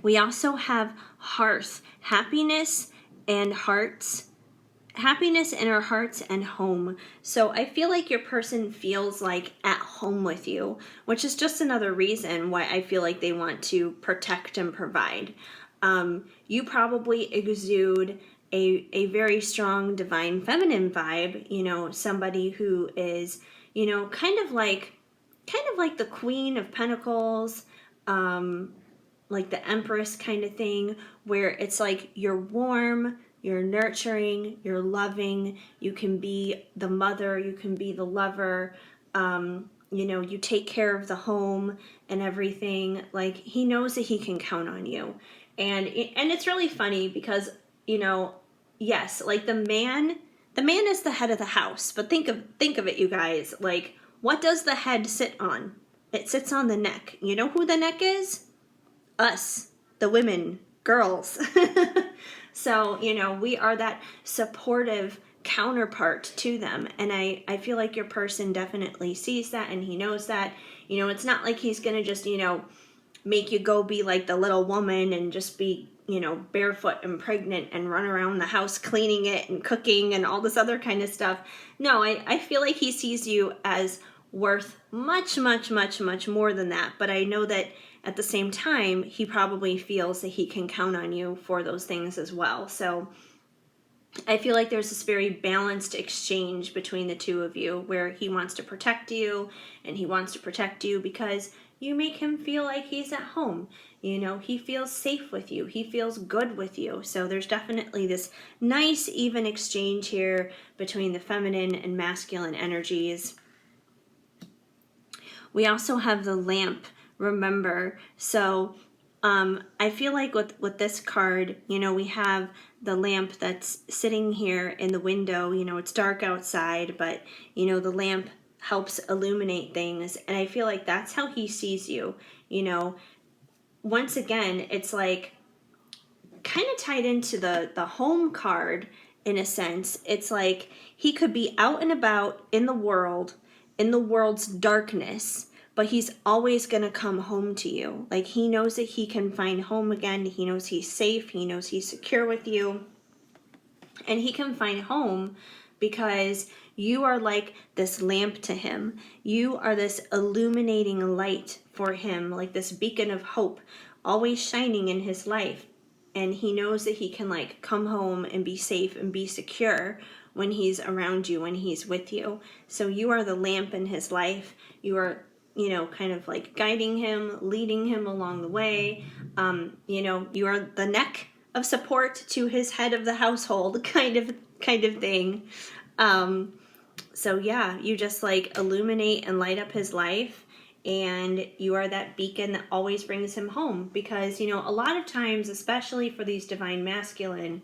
Speaker 1: We also have hearth, happiness and hearts. Happiness in our hearts and home. So I feel like your person feels like at home with you, which is just another reason why I feel like they want to protect and provide. You probably exude a very strong divine feminine vibe, somebody who is, kind of like the Queen of Pentacles, like the Empress kind of thing, where it's like you're warm, you're nurturing, you're loving, you can be the mother, you can be the lover, you take care of the home and everything. Like he knows that he can count on you. And it's really funny because, yes, like the man is the head of the house, but think of it, you guys, like what does the head sit on? It sits on the neck. You know who the neck is? Us, the women, girls. So, we are that supportive counterpart to them. And I feel like your person definitely sees that and he knows that. It's not like he's going to just, make you go be like the little woman and just be, barefoot and pregnant and run around the house cleaning it and cooking and all this other kind of stuff. No, I feel like he sees you as worth much, much, much, much more than that. But I know that at the same time, he probably feels that he can count on you for those things as well. So I feel like there's this very balanced exchange between the two of you where he wants to protect you and he wants to protect you because you make him feel like he's at home. He feels safe with you. He feels good with you. So there's definitely this nice, even exchange here between the feminine and masculine energies. We also have the lamp, remember. So I feel like with this card, we have the lamp that's sitting here in the window. It's dark outside, but, the lamp helps illuminate things. And I feel like that's how he sees you. Once again, it's like kind of tied into the home card in a sense. It's like he could be out and about in the world's darkness, but he's always going to come home to you. Like he knows that he can find home again. He knows he's safe. He knows he's secure with you. And he can find home because you are like this lamp to him. You are this illuminating light for him, like this beacon of hope, always shining in his life. And he knows that he can like come home and be safe and be secure when he's around you, when he's with you. So you are the lamp in his life. You are, kind of like guiding him, leading him along the way. You are the neck of support to his head of the household kind of thing. So yeah, you just like illuminate and light up his life, and you are that beacon that always brings him home because, a lot of times, especially for these divine masculine,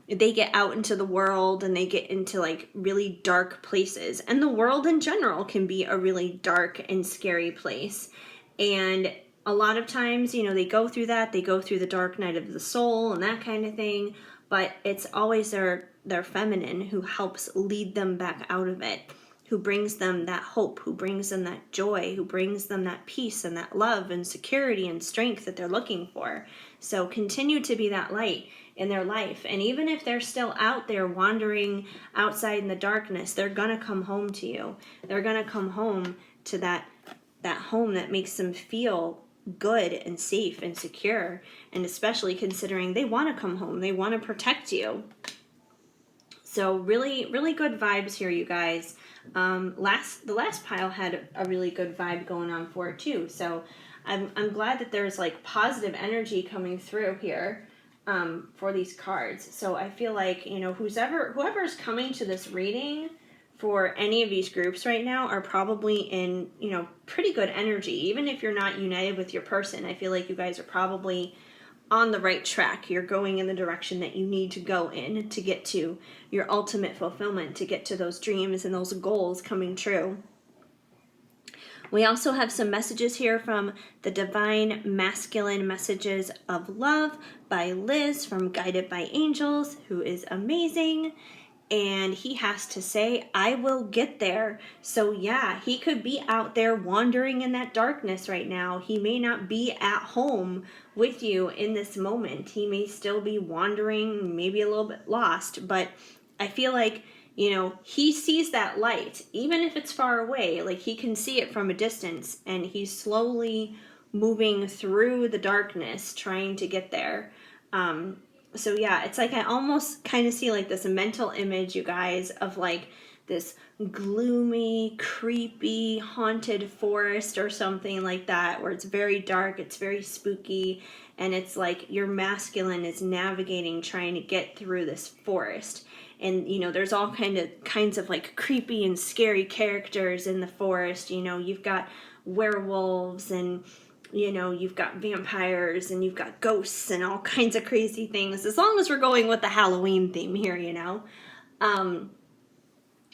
Speaker 1: they get out into the world and they get into like really dark places. And the world in general can be a really dark and scary place. And a lot of times, they go through that. They go through the dark night of the soul and that kind of thing. But it's always their feminine who helps lead them back out of it, who brings them that hope, who brings them that joy, who brings them that peace and that love and security and strength that they're looking for. So continue to be that light in their life. And even if they're still out there wandering outside in the darkness, they're going to come home to you. They're going to come home to that home that makes them feel good and safe and secure. And especially considering they want to come home, they want to protect you. So really, really good vibes here, you guys. The last pile had a really good vibe going on for it too. So I'm glad that there's like positive energy coming through here for these cards. So I feel like, whoever's coming to this reading for any of these groups right now are probably in, pretty good energy. Even if you're not united with your person, I feel like you guys are probably on the right track. You're going in the direction that you need to go in to get to your ultimate fulfillment, to get to those dreams and those goals coming true. We also have some messages here from the Divine Masculine Messages of Love by Liz from Guided by Angels, who is amazing. And he has to say, I will get there. So yeah, he could be out there wandering in that darkness right now. He may not be at home with you in this moment. He may still be wandering, maybe a little bit lost, but I feel like, he sees that light, even if it's far away. Like, he can see it from a distance, and he's slowly moving through the darkness, trying to get there. So yeah, it's like I almost kind of see like this mental image, you guys, of like this gloomy, creepy, haunted forest or something like that, where it's very dark, it's very spooky, and it's like your masculine is navigating, trying to get through this forest. And, there's all kinds of like creepy and scary characters in the forest. You've got werewolves and you've got vampires and you've got ghosts and all kinds of crazy things, as long as we're going with the Halloween theme here,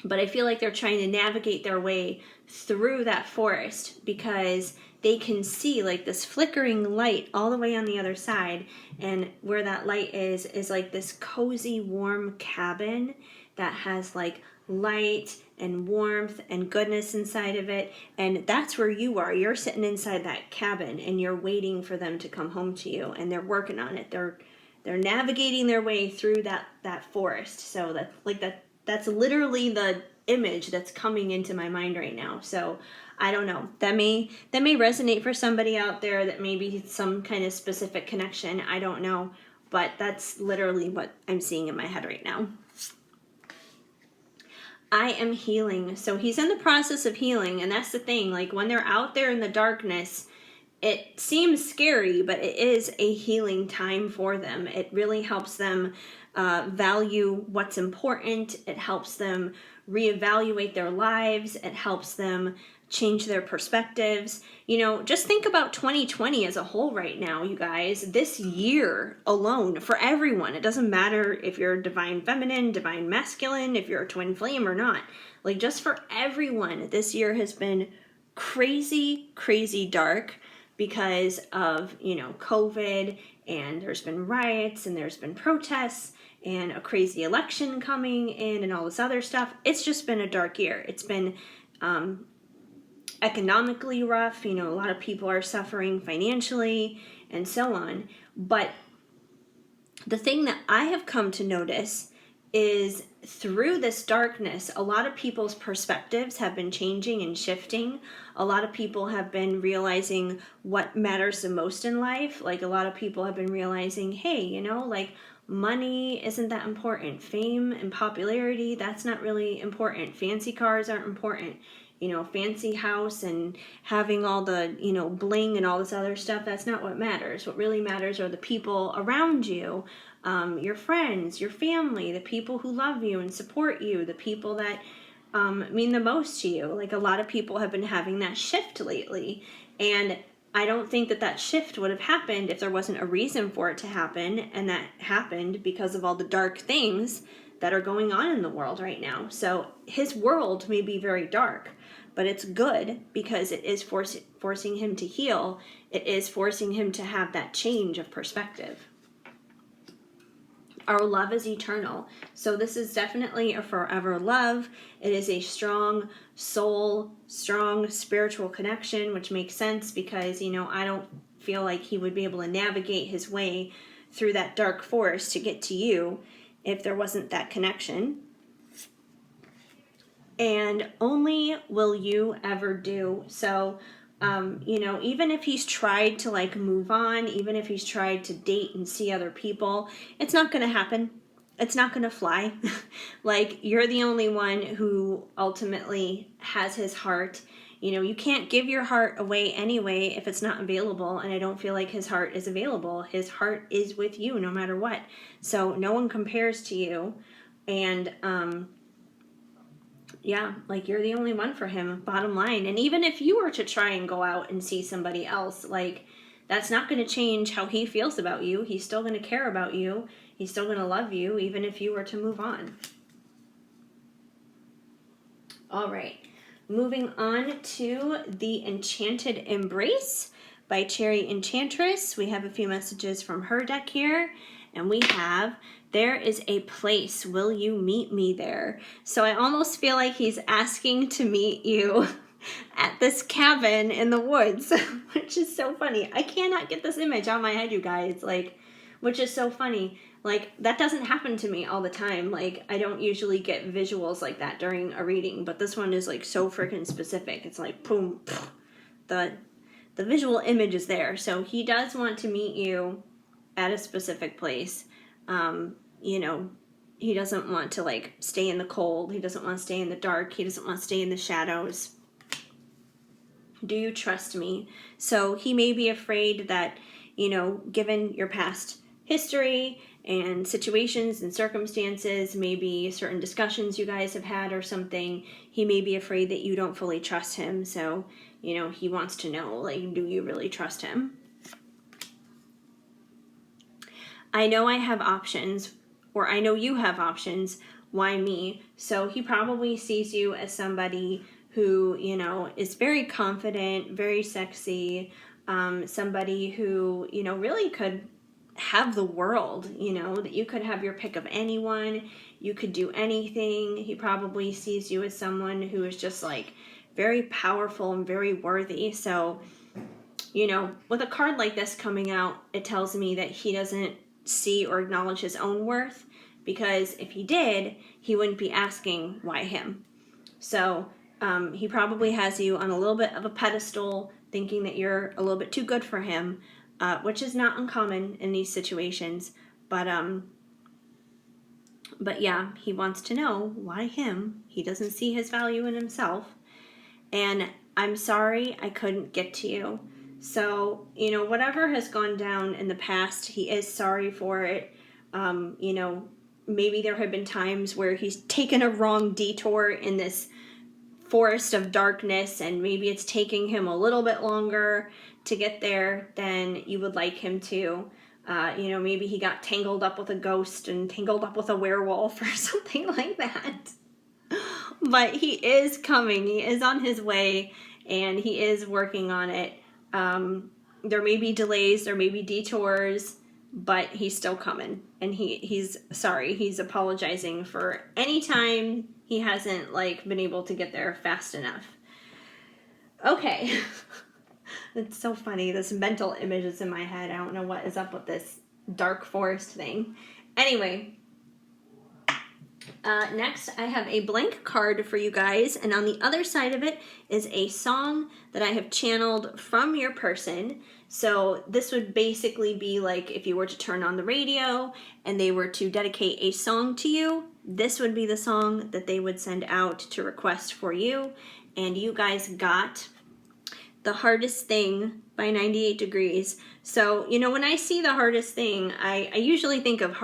Speaker 1: But I feel like they're trying to navigate their way through that forest because they can see like this flickering light all the way on the other side. And where that light is like this cozy, warm cabin that has like light and warmth and goodness inside of it. And that's where you are. You're sitting inside that cabin and you're waiting for them to come home to you, and they're working on it. They're navigating their way through that forest. So that's literally the image that's coming into my mind right now. So I don't know. That may resonate for somebody out there, that maybe some kind of specific connection. I don't know. But that's literally what I'm seeing in my head right now. I am healing. So he's in the process of healing, and that's the thing. Like, when they're out there in the darkness, it seems scary, but it is a healing time for them. It really helps them value what's important. It helps them reevaluate their lives. It helps them change their perspectives. Just think about 2020 as a whole right now, you guys. This year alone, for everyone, it doesn't matter if you're divine feminine, divine masculine, if you're a twin flame or not. Like, just for everyone, this year has been crazy, crazy dark because of, COVID, and there's been riots and there's been protests and a crazy election coming in and all this other stuff. It's just been a dark year. It's been economically rough. A lot of people are suffering financially and so on. But the thing that I have come to notice is through this darkness, a lot of people's perspectives have been changing and shifting. A lot of people have been realizing what matters the most in life. Like, a lot of people have been realizing, hey, like, money isn't that important. Fame and popularity, that's not really important. Fancy cars aren't important. Fancy house and having all the, bling and all this other stuff, that's not what matters. What really matters are the people around you, your friends, your family, the people who love you and support you, the people that mean the most to you. Like, a lot of people have been having that shift lately. And I don't think that that shift would have happened if there wasn't a reason for it to happen, and that happened because of all the dark things that are going on in the world right now. So his world may be very dark, but it's good because it is forcing him to heal. It is forcing him to have that change of perspective. Our love is eternal. So this is definitely a forever love. It is a strong soul, strong spiritual connection, which makes sense because, I don't feel like he would be able to navigate his way through that dark forest to get to you if there wasn't that connection. And only will you ever do. So, even if he's tried to move on, even if he's tried to date and see other people, it's not going to happen. It's not going to fly. You're the only one who ultimately has his heart. You can't give your heart away anyway if it's not available. And I don't feel like his heart is available. His heart is with you no matter what. So no one compares to you. And, yeah, you're the only one for him, bottom line. And even if you were to try and go out and see somebody else, that's not going to change how he feels about you. He's still going to care about you. He's still going to love you, even if you were to move on. All right, moving on to The Enchanted Embrace by Cherry Enchantress. We have a few messages from her deck here. And we have, there is a place, will you meet me there? So I almost feel like he's asking to meet you at this cabin in the woods, which is so funny. I cannot get this image out of my head, you guys, which is so funny. That doesn't happen to me all the time. I don't usually get visuals like that during a reading, but this one is so freaking specific. It's boom, the visual image is there. So he does want to meet you at a specific place. He doesn't want to stay in the cold. He doesn't want to stay in the dark. He doesn't want to stay in the shadows. Do you trust me? So he may be afraid that, given your past history and situations and circumstances, maybe certain discussions you guys have had or something, he may be afraid that you don't fully trust him. So, he wants to know, do you really trust him? I know I have options, or I know you have options. Why me? So he probably sees you as somebody who, is very confident, very sexy, somebody who, really could have the world, that you could have your pick of anyone. You could do anything. He probably sees you as someone who is just very powerful and very worthy. So, with a card like this coming out, it tells me that he doesn't see or acknowledge his own worth, because if he did, he wouldn't be asking why him. So he probably has you on a little bit of a pedestal, thinking that you're a little bit too good for him, which is not uncommon in these situations. But yeah, he wants to know why him. He doesn't see his value in himself. And I'm sorry I couldn't get to you. So, whatever has gone down in the past, he is sorry for it. Maybe there have been times where he's taken a wrong detour in this forest of darkness, and maybe it's taking him a little bit longer to get there than you would like him to. Maybe he got tangled up with a ghost and tangled up with a werewolf or something like that. But he is coming. He is on his way, and he is working on it. There may be delays, there may be detours, but he's still coming. And he's sorry. He's apologizing for any time he hasn't been able to get there fast enough. Okay. It's so funny. This mental image is in my head. I don't know what is up with this dark forest thing. Anyway, next I have a blank card for you guys, and on the other side of it is a song that I have channeled from your person. So this would basically be if you were to turn on the radio and they were to dedicate a song to you, this would be the song that they would send out to request for you. And you guys got The Hardest Thing by 98 Degrees. So, when I see The Hardest Thing, I usually think of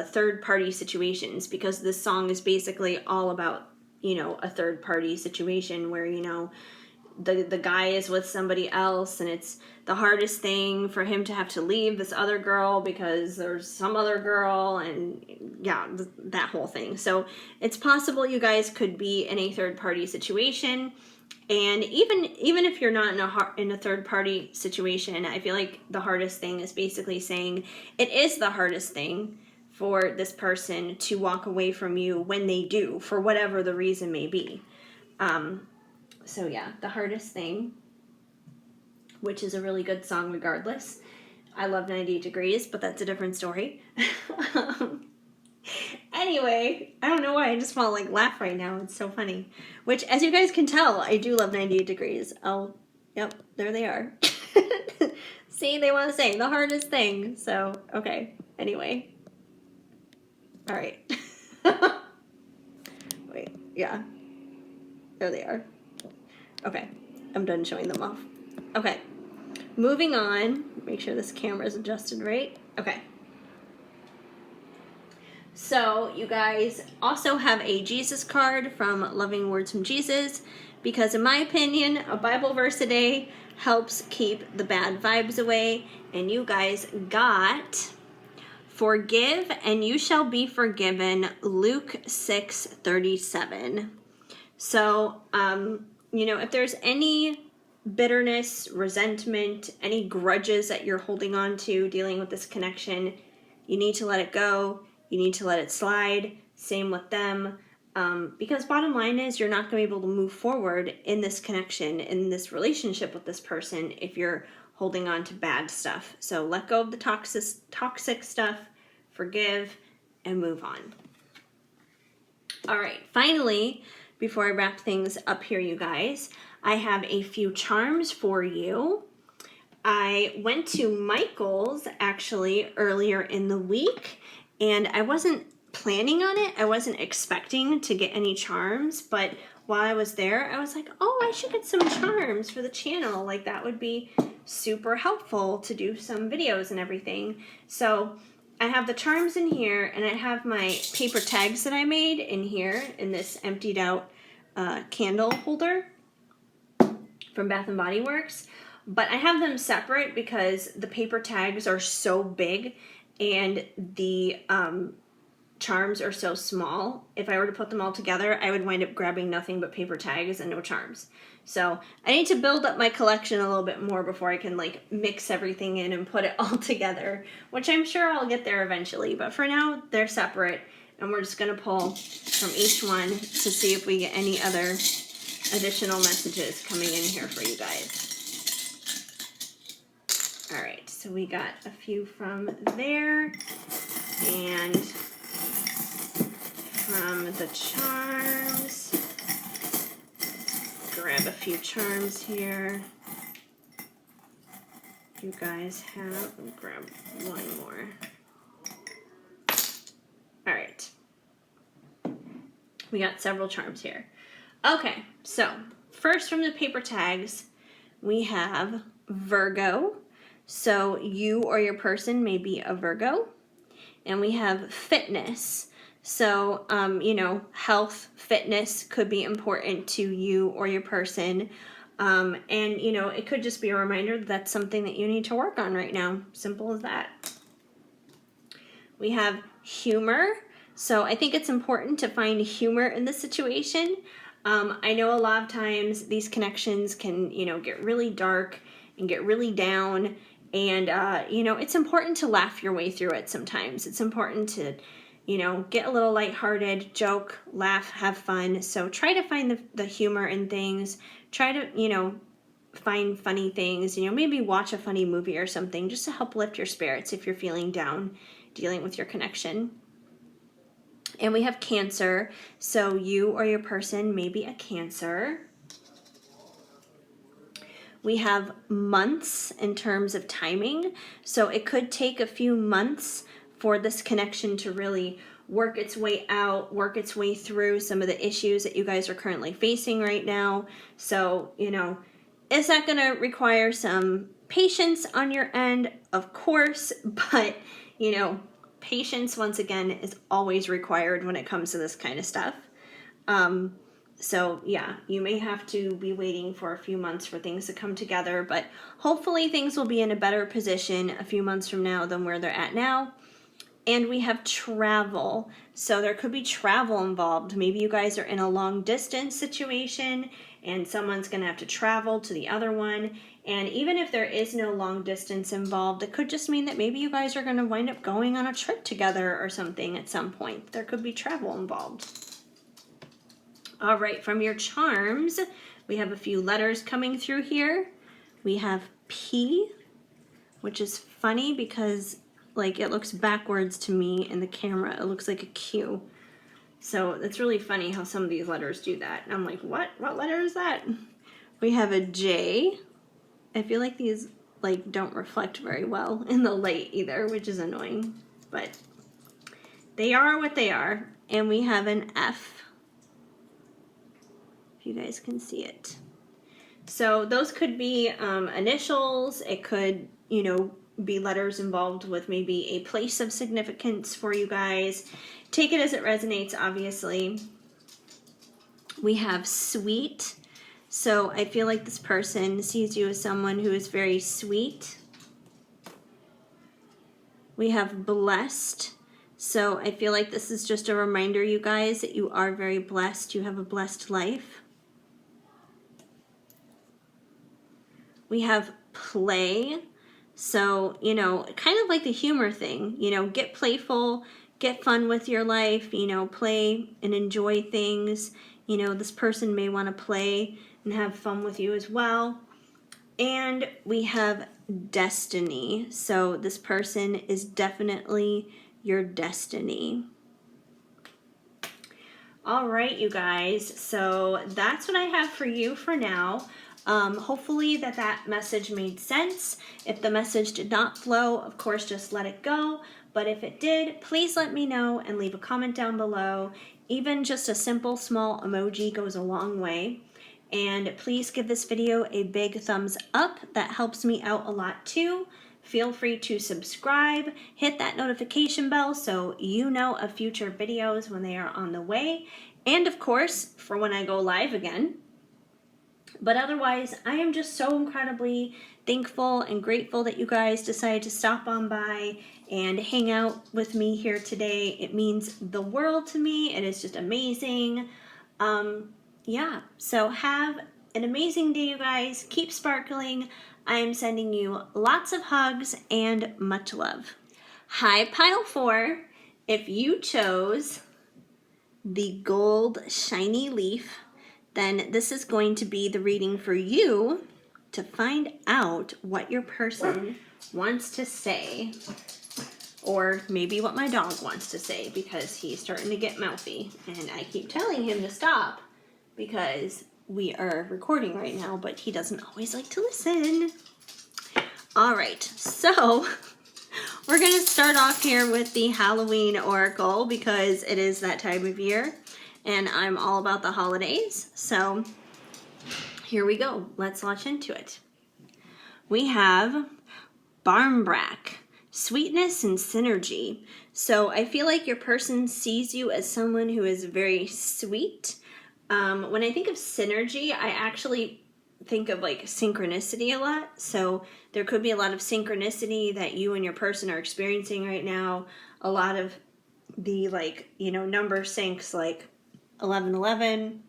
Speaker 1: third-party situations, because this song is basically all about, a third-party situation where, the guy is with somebody else, and it's the hardest thing for him to have to leave this other girl because there's some other girl, and yeah, that whole thing. So it's possible you guys could be in a third party situation. And even if you're not in a third party situation, I feel like the hardest thing is basically saying it is the hardest thing for this person to walk away from you when they do, for whatever the reason may be. So yeah, the hardest thing, which is a really good song regardless. I love 98 Degrees, but that's a different story. Anyway, I don't know why I just want to like laugh right now. It's so funny. Which, as you guys can tell, I do love 98 Degrees. Oh, yep, there they are. See, they want to say the hardest thing. So, okay. Anyway. All right. Wait, yeah. There they are. Okay, I'm done showing them off. Okay, moving on. Make sure this camera is adjusted right. Okay. So you guys also have a Jesus card from Loving Words from Jesus, because in my opinion, a Bible verse a day helps keep the bad vibes away. And you guys got forgive and you shall be forgiven, Luke 6:37. So, if there's any bitterness, resentment, any grudges that you're holding on to dealing with this connection, you need to let it go. You need to let it slide. Same with them. Because bottom line is you're not going to be able to move forward in this connection, in this relationship with this person, if you're holding on to bad stuff. So let go of the toxic stuff, forgive, and move on. All right, finally, before I wrap things up here, you guys, I have a few charms for you. I went to Michael's actually earlier in the week, and I wasn't planning on it. I wasn't expecting to get any charms, but while I was there, I was like, oh, I should get some charms for the channel. Like, that would be super helpful to do some videos and everything. So I have the charms in here, and I have my paper tags that I made in here in this emptied out candle holder from Bath & Body Works. But I have them separate because the paper tags are so big and the charms are so small. If I were to put them all together, I would wind up grabbing nothing but paper tags and no charms. So I need to build up my collection a little bit more before I can like mix everything in and put it all together, which I'm sure I'll get there eventually. But for now, they're separate, and we're just going to pull from each one to see if we get any other additional messages coming in here for you guys. All right, so we got a few from there, and from the charms, grab a few charms here. You guys have, grab one more. All right, we got several charms here. Okay, so first from the paper tags, we have Virgo. So you or your person may be a Virgo. And we have fitness. So, health, fitness could be important to you or your person. And, it could just be a reminder that that's something that you need to work on right now. Simple as that. We have humor. So I think it's important to find humor in this situation. I know a lot of times these connections can, get really dark and get really down. And, it's important to laugh your way through it sometimes. It's important to, get a little lighthearted, joke, laugh, have fun. So try to find the humor in things. Try to, find funny things. Maybe watch a funny movie or something just to help lift your spirits if you're feeling down dealing with your connection. And we have Cancer. So you or your person may be a Cancer. We have months in terms of timing. So it could take a few months for this connection to really work its way out, work its way through some of the issues that you guys are currently facing right now. So, is that going to require some patience on your end? Of course, but, patience, once again, is always required when it comes to this kind of stuff. So yeah, you may have to be waiting for a few months for things to come together, but hopefully things will be in a better position a few months from now than where they're at now. And we have travel. So there could be travel involved. Maybe you guys are in a long distance situation and someone's going to have to travel to the other one. And even if there is no long distance involved, it could just mean that maybe you guys are going to wind up going on a trip together or something at some point. There could be travel involved. All right, from your charms, we have a few letters coming through here. We have P, which is funny because like it looks backwards to me in the camera. It looks like a Q. So it's really funny how some of these letters do that. And I'm like, what? What letter is that? We have a J. I feel like these like don't reflect very well in the light either, which is annoying. But they are what they are. And we have an F. If you guys can see it. So those could be initials. It could, you know, be letters involved with maybe a place of significance for you guys. Take it as it resonates, obviously. We have sweet. So I feel like this person sees you as someone who is very sweet. We have blessed. So I feel like this is just a reminder, you guys, that you are very blessed. You have a blessed life. We have play. So, you know, kind of like the humor thing, you know, get playful, get fun with your life, you know, play and enjoy things. You know, this person may want to play and have fun with you as well. And we have destiny. So this person is definitely your destiny. All right, you guys. So that's what I have for you for now. Hopefully that message made sense. If the message did not flow, of course, just let it go. But if it did, please let me know and leave a comment down below. Even just a simple small emoji goes a long way. And please give this video a big thumbs up. That helps me out a lot too. Feel free to subscribe, hit that notification bell so you know of future videos when they are on the way. And of course, for when I go live again. But otherwise, I am just so incredibly thankful and grateful that you guys decided to stop on by and hang out with me here today. It means the world to me. It is just amazing. Yeah, so have an amazing day, you guys. Keep sparkling. I am sending you lots of hugs and much love. Hi, Pile 4. If you chose the gold shiny leaf, then this is going to be the reading for you to find out what your person wants to say. Or maybe what my dog wants to say, because he's starting to get mouthy. And I keep telling him to stop because we are recording right now, but he doesn't always like to listen. All right, so we're going to start off here with the Halloween Oracle because it is that time of year. And I'm all about the holidays, so here we go. Let's launch into it. We have Barmbrack, sweetness and synergy. So I feel like your person sees you as someone who is very sweet. When I think of synergy, I actually think of like synchronicity a lot. So there could be a lot of synchronicity that you and your person are experiencing right now. A lot of the like, you know, number syncs like 1111,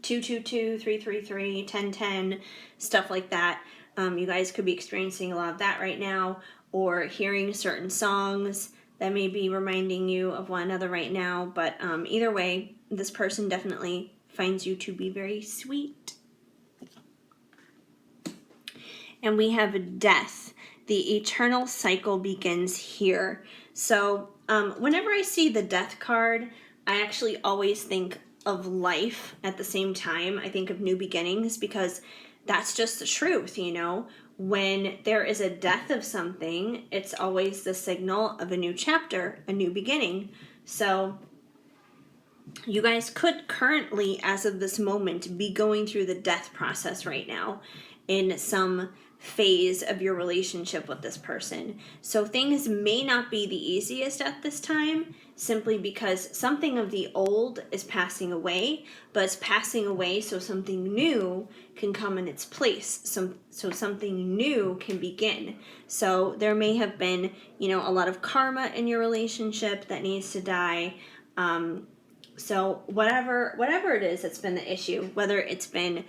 Speaker 1: 222, 333, 1010, stuff like that. You guys could be experiencing a lot of that right now, or hearing certain songs that may be reminding you of one another right now. But either way, this person definitely finds you to be very sweet. And we have death. The eternal cycle begins here. So whenever I see the death card, I actually always think of life at the same time. I think of new beginnings because that's just the truth, you know. When there is a death of something, it's always the signal of a new chapter, a new beginning. So you guys could currently, as of this moment, be going through the death process right now in some phase of your relationship with this person. So things may not be the easiest at this time, simply because something of the old is passing away, but it's passing away so something new can come in its place. So something new can begin. So there may have been, a lot of karma in your relationship that needs to die. So whatever it is that's been the issue, whether it's been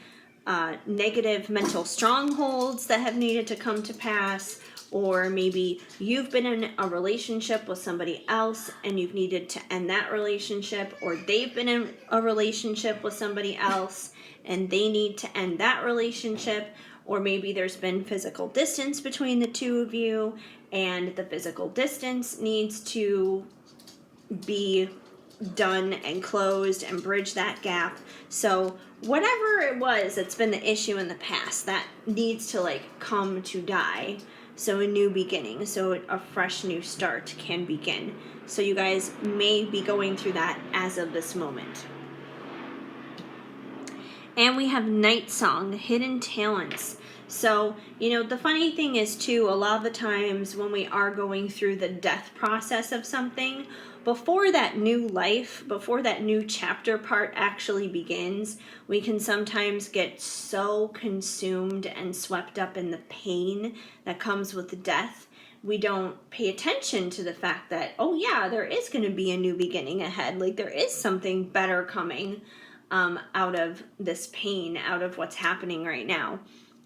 Speaker 1: negative mental strongholds that have needed to come to pass, or maybe you've been in a relationship with somebody else and you've needed to end that relationship, or they've been in a relationship with somebody else and they need to end that relationship, or maybe there's been physical distance between the two of you and the physical distance needs to be done and closed and bridge that gap. So whatever it was that's been the issue in the past, that needs to come to die. So a new beginning, so a fresh new start can begin. So you guys may be going through that as of this moment. And we have Night Song, Hidden Talents. So, the funny thing is too, a lot of the times when we are going through the death process of something, before that new life, before that new chapter part actually begins, we can sometimes get so consumed and swept up in the pain that comes with death. We don't pay attention to the fact that, oh yeah, there is going to be a new beginning ahead. There is something better coming out of this pain, out of what's happening right now.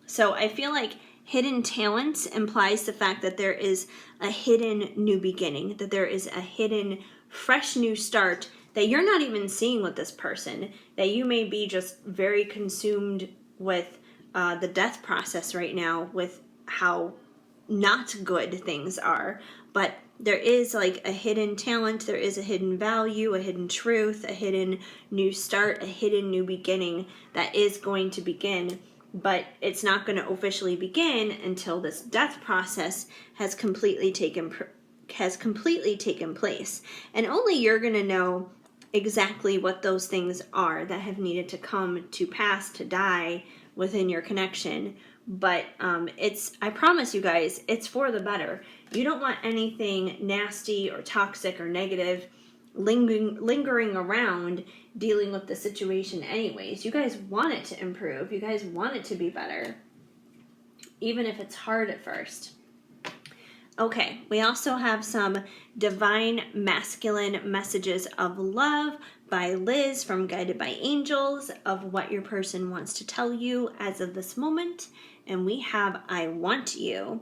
Speaker 1: So I feel like hidden talents implies the fact that there is a hidden new beginning, that there is a hidden fresh new start that you're not even seeing with this person, that you may be just very consumed with the death process right now, with how not good things are. But there is a hidden talent, there is a hidden value, a hidden truth, a hidden new start, a hidden new beginning that is going to begin. But it's not going to officially begin until this death process has completely taken place. And only you're going to know exactly what those things are that have needed to come to pass, to die within your connection. But I promise you guys, it's for the better. You don't want anything nasty or toxic or negative lingering around dealing with the situation anyways. You guys want it to improve. You guys want it to be better, even if it's hard at first. Okay, we also have some Divine Masculine Messages of Love by Liz from Guided by Angels of what your person wants to tell you as of this moment. And we have I Want You.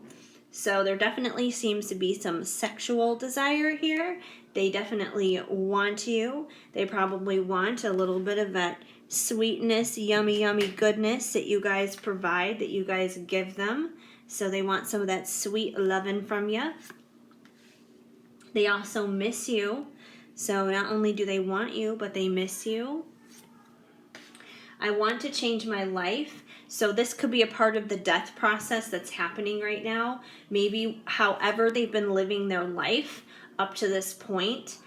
Speaker 1: So there definitely seems to be some sexual desire here. They definitely want you. They probably want a little bit of that sweetness, yummy, yummy goodness that you guys provide, that you guys give them. So they want some of that sweet loving from you. They also miss you. So not only do they want you, but they miss you. I want to change my life. So this could be a part of the death process that's happening right now. Maybe however they've been living their life up to this point.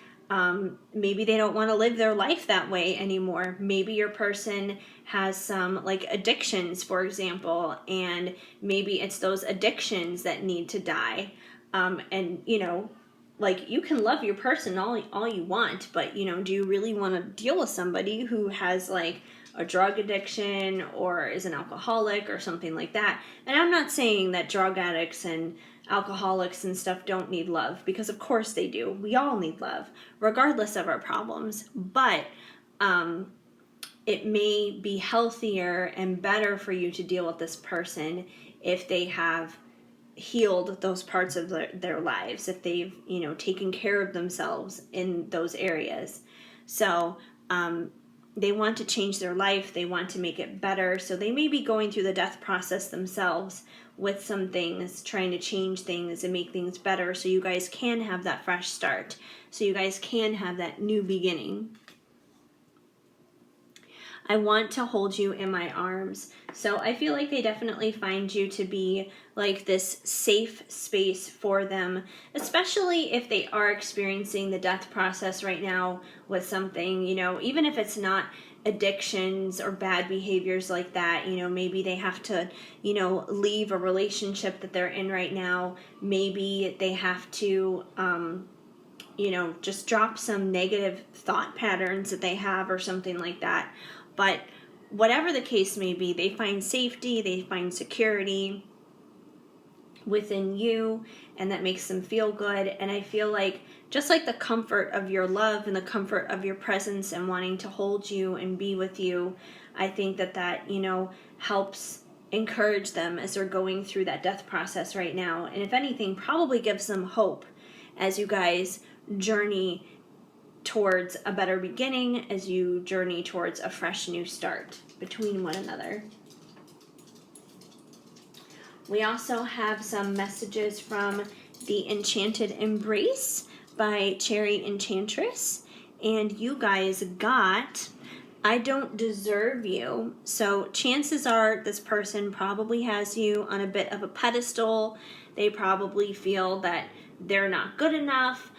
Speaker 1: Maybe they don't want to live their life that way anymore. Maybe your person has some addictions, for example, and maybe it's those addictions that need to die. And you can love your person all you want, but do you really want to deal with somebody who has a drug addiction or is an alcoholic or something like that? And I'm not saying that drug addicts and alcoholics and stuff don't need love, because of course they do. We all need love, regardless of our problems. But it may be healthier and better for you to deal with this person if they have healed those parts of their lives, if they've taken care of themselves in those areas. So they want to change their life, they want to make it better, so they may be going through the death process themselves with some things, trying to change things and make things better, so you guys can have that fresh start, so you guys can have that new beginning. I want to hold you in my arms. So I feel like they definitely find you to be like this safe space for them, especially if they are experiencing the death process right now with something, even if it's not addictions or bad behaviors like that. Maybe they have to, leave a relationship that they're in right now. Maybe they have to, just drop some negative thought patterns that they have or something like that. But whatever the case may be, they find safety, they find security within you, and that makes them feel good. And I feel like just like the comfort of your love and the comfort of your presence and wanting to hold you and be with you, I think that helps encourage them as they're going through that death process right now. And if anything, probably gives them hope as you guys journey towards a better beginning, as you journey towards a fresh new start between one another. We also have some messages from the Enchanted Embrace by Cherry Enchantress, and you guys got I don't deserve you. So chances are this person probably has you on a bit of a pedestal. They probably feel that they're not good enough,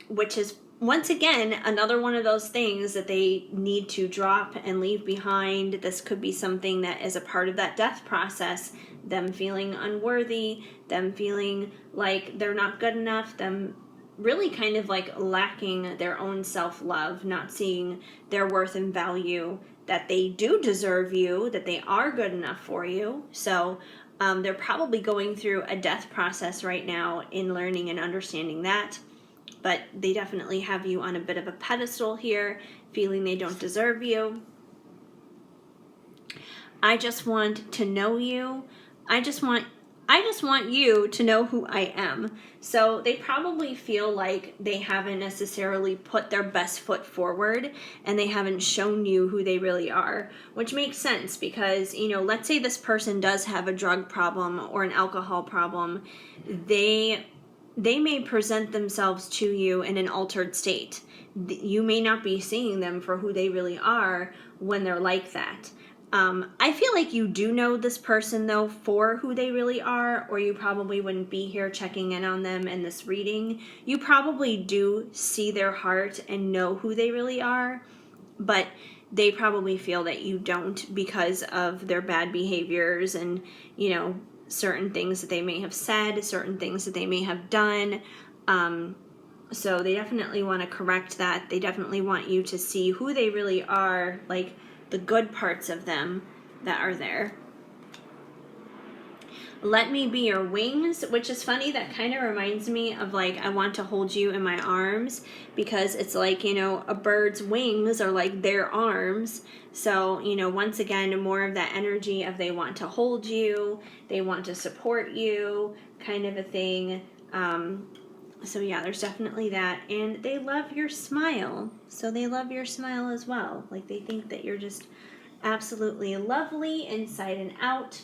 Speaker 1: which is once again another one of those things that they need to drop and leave behind. This could be something that is a part of that death process, them feeling unworthy, them feeling like they're not good enough, them really kind of like lacking their own self-love, not seeing their worth and value, that they do deserve you, that they are good enough for you. So they're probably going through a death process right now in learning and understanding that. But they definitely have you on a bit of a pedestal here, feeling they don't deserve you. I just want to know you. I just want you to know who I am. So they probably feel like they haven't necessarily put their best foot forward and they haven't shown you who they really are, which makes sense because, let's say this person does have a drug problem or an alcohol problem. They may present themselves to you in an altered state. You may not be seeing them for who they really are when they're like that. I feel like you do know this person, though, for who they really are, or you probably wouldn't be here checking in on them in this reading. You probably do see their heart and know who they really are, but they probably feel that you don't because of their bad behaviors and, certain things that they may have said, certain things that they may have done. So they definitely want to correct that. They definitely want you to see who they really are, like the good parts of them that are there. Let me be your wings, which is funny. That kind of reminds me of like, I want to hold you in my arms, because it's like, a bird's wings are like their arms. So, once again, more of that energy of they want to hold you, they want to support you, kind of a thing. So yeah, there's definitely that. And they love your smile. So they love your smile as well. Like they think that you're just absolutely lovely inside and out.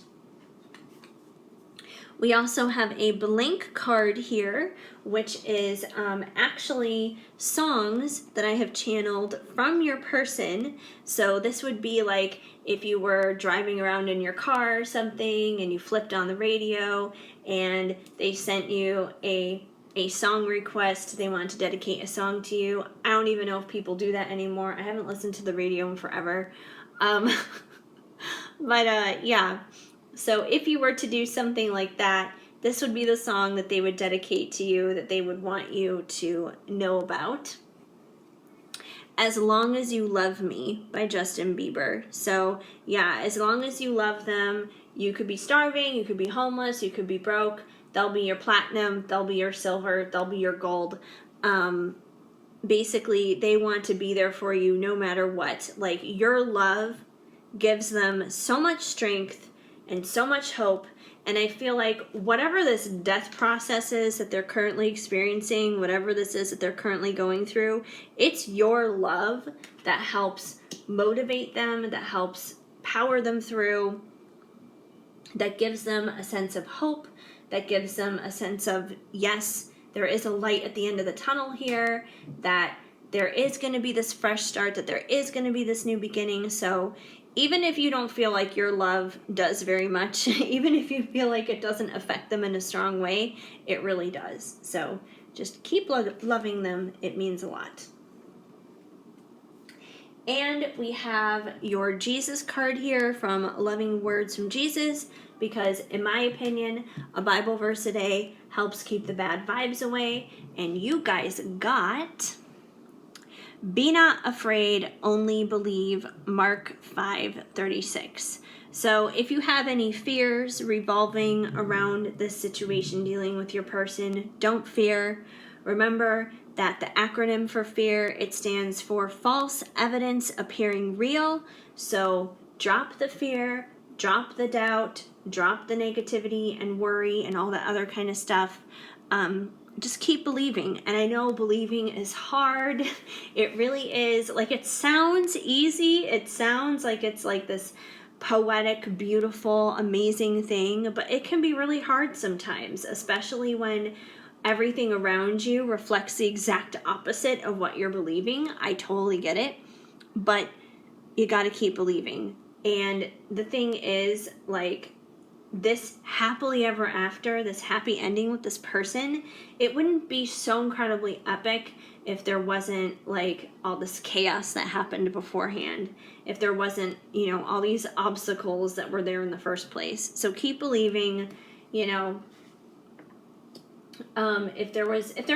Speaker 1: We also have a blank card here, which is actually songs that I have channeled from your person. So this would be like if you were driving around in your car or something and you flipped on the radio and they sent you a song request. They wanted to dedicate a song to you. I don't even know if people do that anymore. I haven't listened to the radio in forever. But yeah. So if you were to do something like that, this would be the song that they would dedicate to you, that they would want you to know about. As Long as You Love Me by Justin Bieber. So yeah, as long as you love them, you could be starving, you could be homeless, you could be broke. They'll be your platinum, they'll be your silver, they'll be your gold. Basically, they want to be there for you no matter what. Like, your love gives them so much strength and so much hope. And I feel like whatever this death process is that they're currently experiencing, whatever this is that they're currently going through, it's your love that helps motivate them, that helps power them through, that gives them a sense of hope, that gives them a sense of, yes, there is a light at the end of the tunnel here, that there is going to be this fresh start, that there is going to be this new beginning. So even if you don't feel like your love does very much, even if you feel like it doesn't affect them in a strong way, it really does. So just keep loving them. It means a lot. And we have your Jesus card here from Loving Words from Jesus, because in my opinion, a Bible verse a day helps keep the bad vibes away. And you guys got, be not afraid, only believe, Mark 5:36. So if you have any fears revolving around this situation dealing with your person, don't fear. Remember that the acronym for fear, it stands for false evidence appearing real. So drop the fear, drop the doubt, drop the negativity and worry and all that other kind of stuff. Just keep believing. And I know believing is hard. It really is. Like, it sounds easy. It sounds like it's like this poetic, beautiful, amazing thing, but it can be really hard sometimes, especially when everything around you reflects the exact opposite of what you're believing. I totally get it, but you got to keep believing. And the thing is, like, this happily ever after, this happy ending with this person, it wouldn't be so incredibly epic if there wasn't like all this chaos that happened beforehand, if there wasn't, you know, all these obstacles that were there in the first place. So keep believing. You know, if there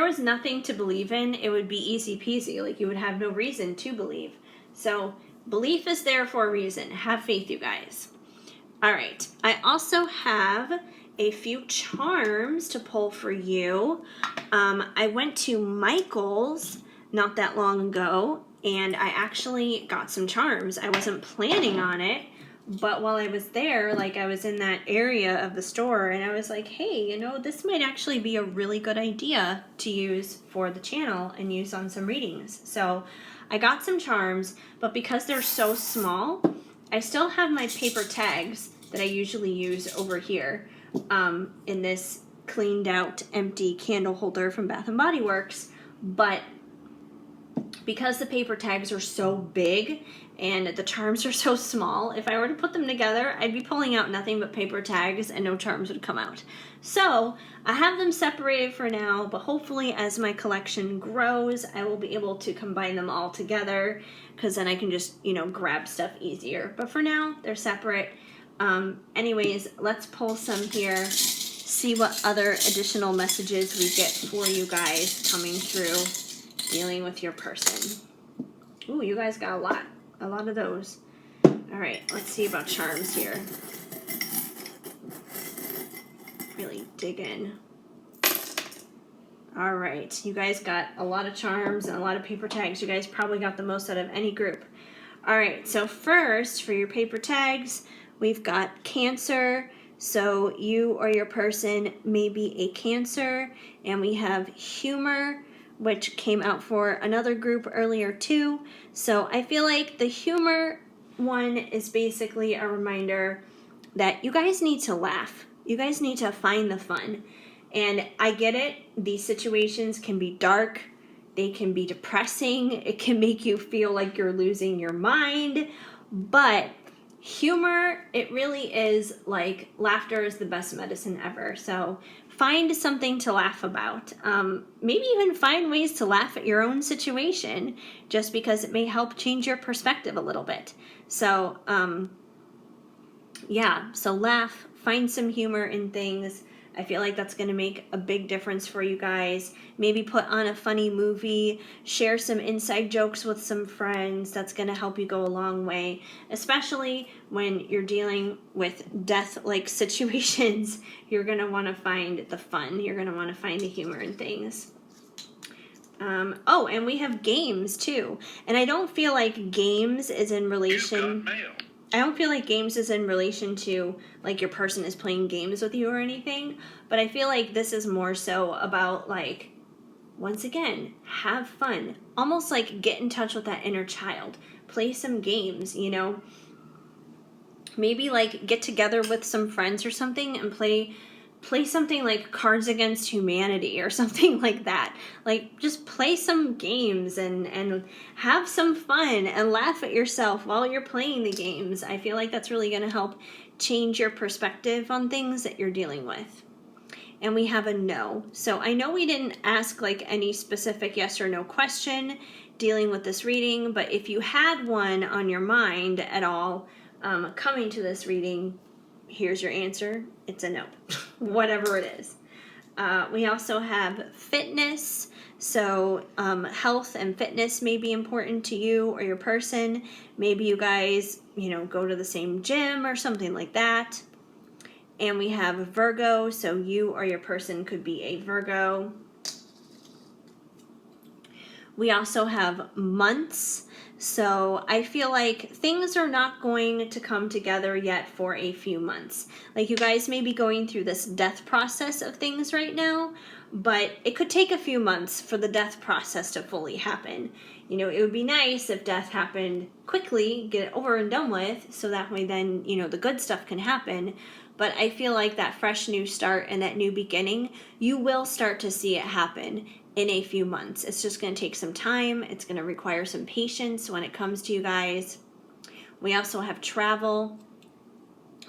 Speaker 1: was nothing to believe in, it would be easy peasy. Like, you would have no reason to believe. So belief is there for a reason. Have faith, you guys. All right, I also have a few charms to pull for you. I went to Michael's not that long ago, and I actually got some charms. I wasn't planning on it, but while I was there, like, I was in that area of the store, and I was like, hey, you know, this might actually be a really good idea to use for the channel and use on some readings. So I got some charms, but because they're so small, I still have my paper tags that I usually use over here in this cleaned out empty candle holder from Bath & Body Works. But because the paper tags are so big and the charms are so small, if I were to put them together, I'd be pulling out nothing but paper tags and no charms would come out. So I have them separated for now, but hopefully as my collection grows, I will be able to combine them all together, because then I can just, you know, grab stuff easier. But for now, they're separate. Anyways, let's pull some here, see what other additional messages we get for you guys coming through dealing with your person. Ooh, you guys got a lot of those. All right, let's see about charms here. Really dig in. All right, you guys got a lot of charms and a lot of paper tags. You guys probably got the most out of any group. All right, so first, for your paper tags, we've got Cancer. So you or your person may be a Cancer. And we have Humor, which came out for another group earlier too. So I feel like the Humor one is basically a reminder that you guys need to laugh. You guys need to find the fun. And I get it. These situations can be dark. They can be depressing. It can make you feel like you're losing your mind. But humor, it really is like, laughter is the best medicine ever. So find something to laugh about. Maybe even find ways to laugh at your own situation, just because it may help change your perspective a little bit. So, yeah, so laugh, find some humor in things. I feel like that's going to make a big difference for you guys. Maybe put on a funny movie, share some inside jokes with some friends. That's going to help you go a long way, especially when you're dealing with death-like situations. You're going to want to find the fun. You're going to want to find the humor in things. Oh, and we have games too. And I don't feel like games is in relation... I don't feel like games is in relation to, like, your person is playing games with you or anything, but I feel like this is more so about, like, once again, have fun. Almost like get in touch with that inner child. Play some games, you know? Maybe, like, get together with some friends or something and play play something like Cards Against Humanity or something like that. Like, just play some games and have some fun and laugh at yourself while you're playing the games. I feel like that's really going to help change your perspective on things that you're dealing with. And we have a no. So I know we didn't ask like any specific yes or no question dealing with this reading, but if you had one on your mind at all coming to this reading, here's your answer. It's a no, whatever it is. We also have fitness. So health and fitness may be important to you or your person. Maybe you guys, go to the same gym or something like that. And we have Virgo. So you or your person could be a Virgo. We also have months. So I feel like things are not going to come together yet for a few months. Like, you guys may be going through this death process of things right now, but it could take a few months for the death process to fully happen. It would be nice if death happened quickly, get it over and done with, so that way then, the good stuff can happen. But I feel like that fresh new start and that new beginning, you will start to see it happen in a few months. It's just going to take some time. It's going to require some patience when it comes to you guys. We also have travel.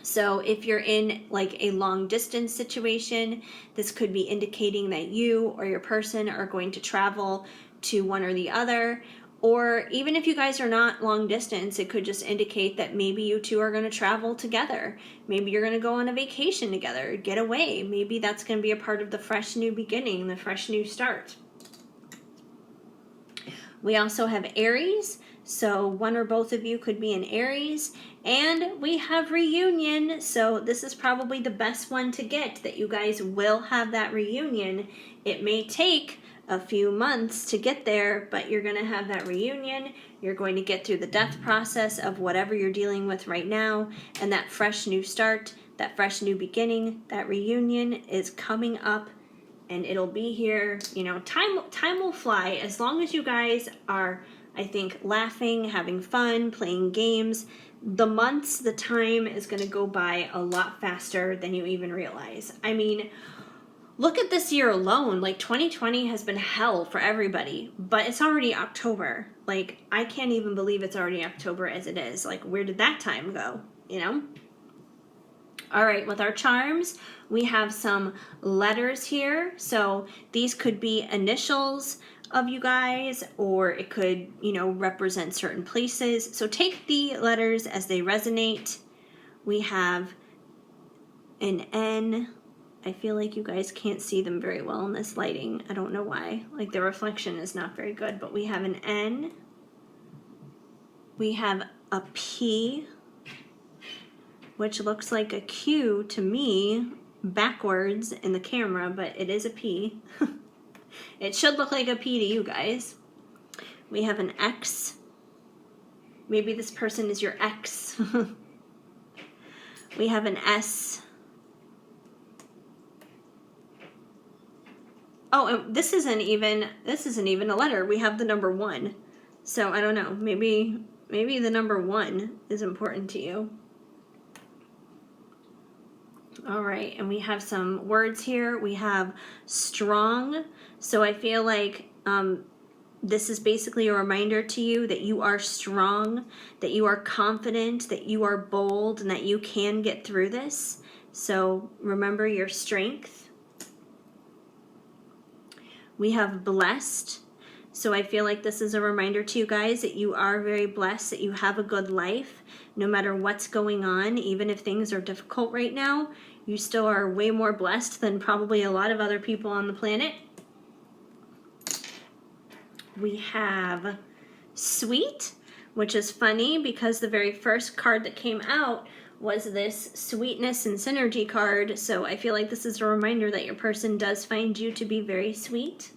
Speaker 1: So if you're in like a long distance situation, this could be indicating that you or your person are going to travel to one or the other. Or even if you guys are not long distance, it could just indicate that maybe you two are going to travel together. Maybe you're going to go on a vacation together, get away. Maybe that's going to be a part of the fresh new beginning, the fresh new start. We also have Aries. So one or both of you could be in Aries. And we have reunion. So this is probably the best one to get, that you guys will have that reunion. It may take a few months to get there, but you're going to have that reunion. You're going to get through the death process of whatever you're dealing with right now, and that fresh new start, that fresh new beginning, that reunion is coming up, and it'll be here. Time will fly as long as you guys are, I think, laughing, having fun, playing games. The months, the time is going to go by a lot faster than you even realize. I mean, look at this year alone. Like, 2020 has been hell for everybody, but it's already October. Like, I can't even believe it's already October as it is. Like, where did that time go, All right, with our charms, we have some letters here. So these could be initials of you guys, or it could, represent certain places. So take the letters as they resonate. We have an N. I feel like you guys can't see them very well in this lighting. I don't know why. Like, the reflection is not very good, but we have an N. We have a P, which looks like a Q to me backwards in the camera, but it is a P. It should look like a P to you guys. We have an X. Maybe this person is your ex. We have an S. Oh, and this isn't even a letter. We have the number 1. So I don't know. Maybe the number 1 is important to you. All right, and we have some words here. We have strong. So I feel like this is basically a reminder to you that you are strong, that you are confident, that you are bold, and that you can get through this. So remember your strength. We have blessed. So I feel like this is a reminder to you guys that you are very blessed, that you have a good life, no matter what's going on. Even if things are difficult right now, you still are way more blessed than probably a lot of other people on the planet. We have sweet, which is funny because the very first card that came out was this sweetness and synergy card. So I feel like this is a reminder that your person does find you to be very sweet.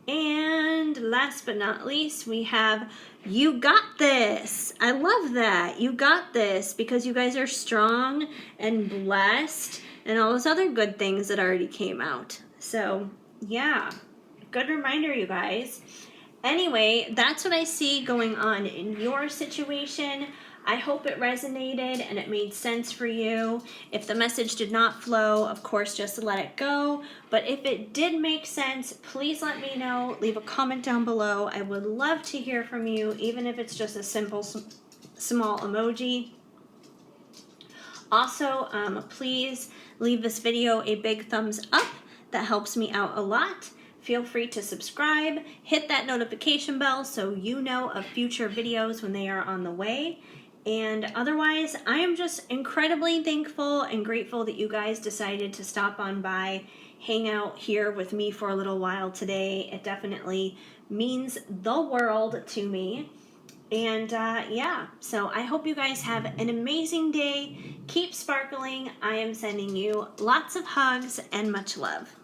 Speaker 1: And last but not least, we have you got this. I love that. You got this, because you guys are strong and blessed and all those other good things that already came out. So yeah, good reminder, you guys. Anyway, that's what I see going on in your situation. I hope it resonated and it made sense for you. If the message did not flow, of course, just let it go. But if it did make sense, please let me know. Leave a comment down below. I would love to hear from you, even if it's just a simple, small emoji. Also, please leave this video a big thumbs up. That helps me out a lot. Feel free to subscribe, hit that notification bell so you know of future videos when they are on the way. And otherwise, I am just incredibly thankful and grateful that you guys decided to stop on by, hang out here with me for a little while today. It definitely means the world to me. And yeah, so I hope you guys have an amazing day. Keep sparkling. I am sending you lots of hugs and much love.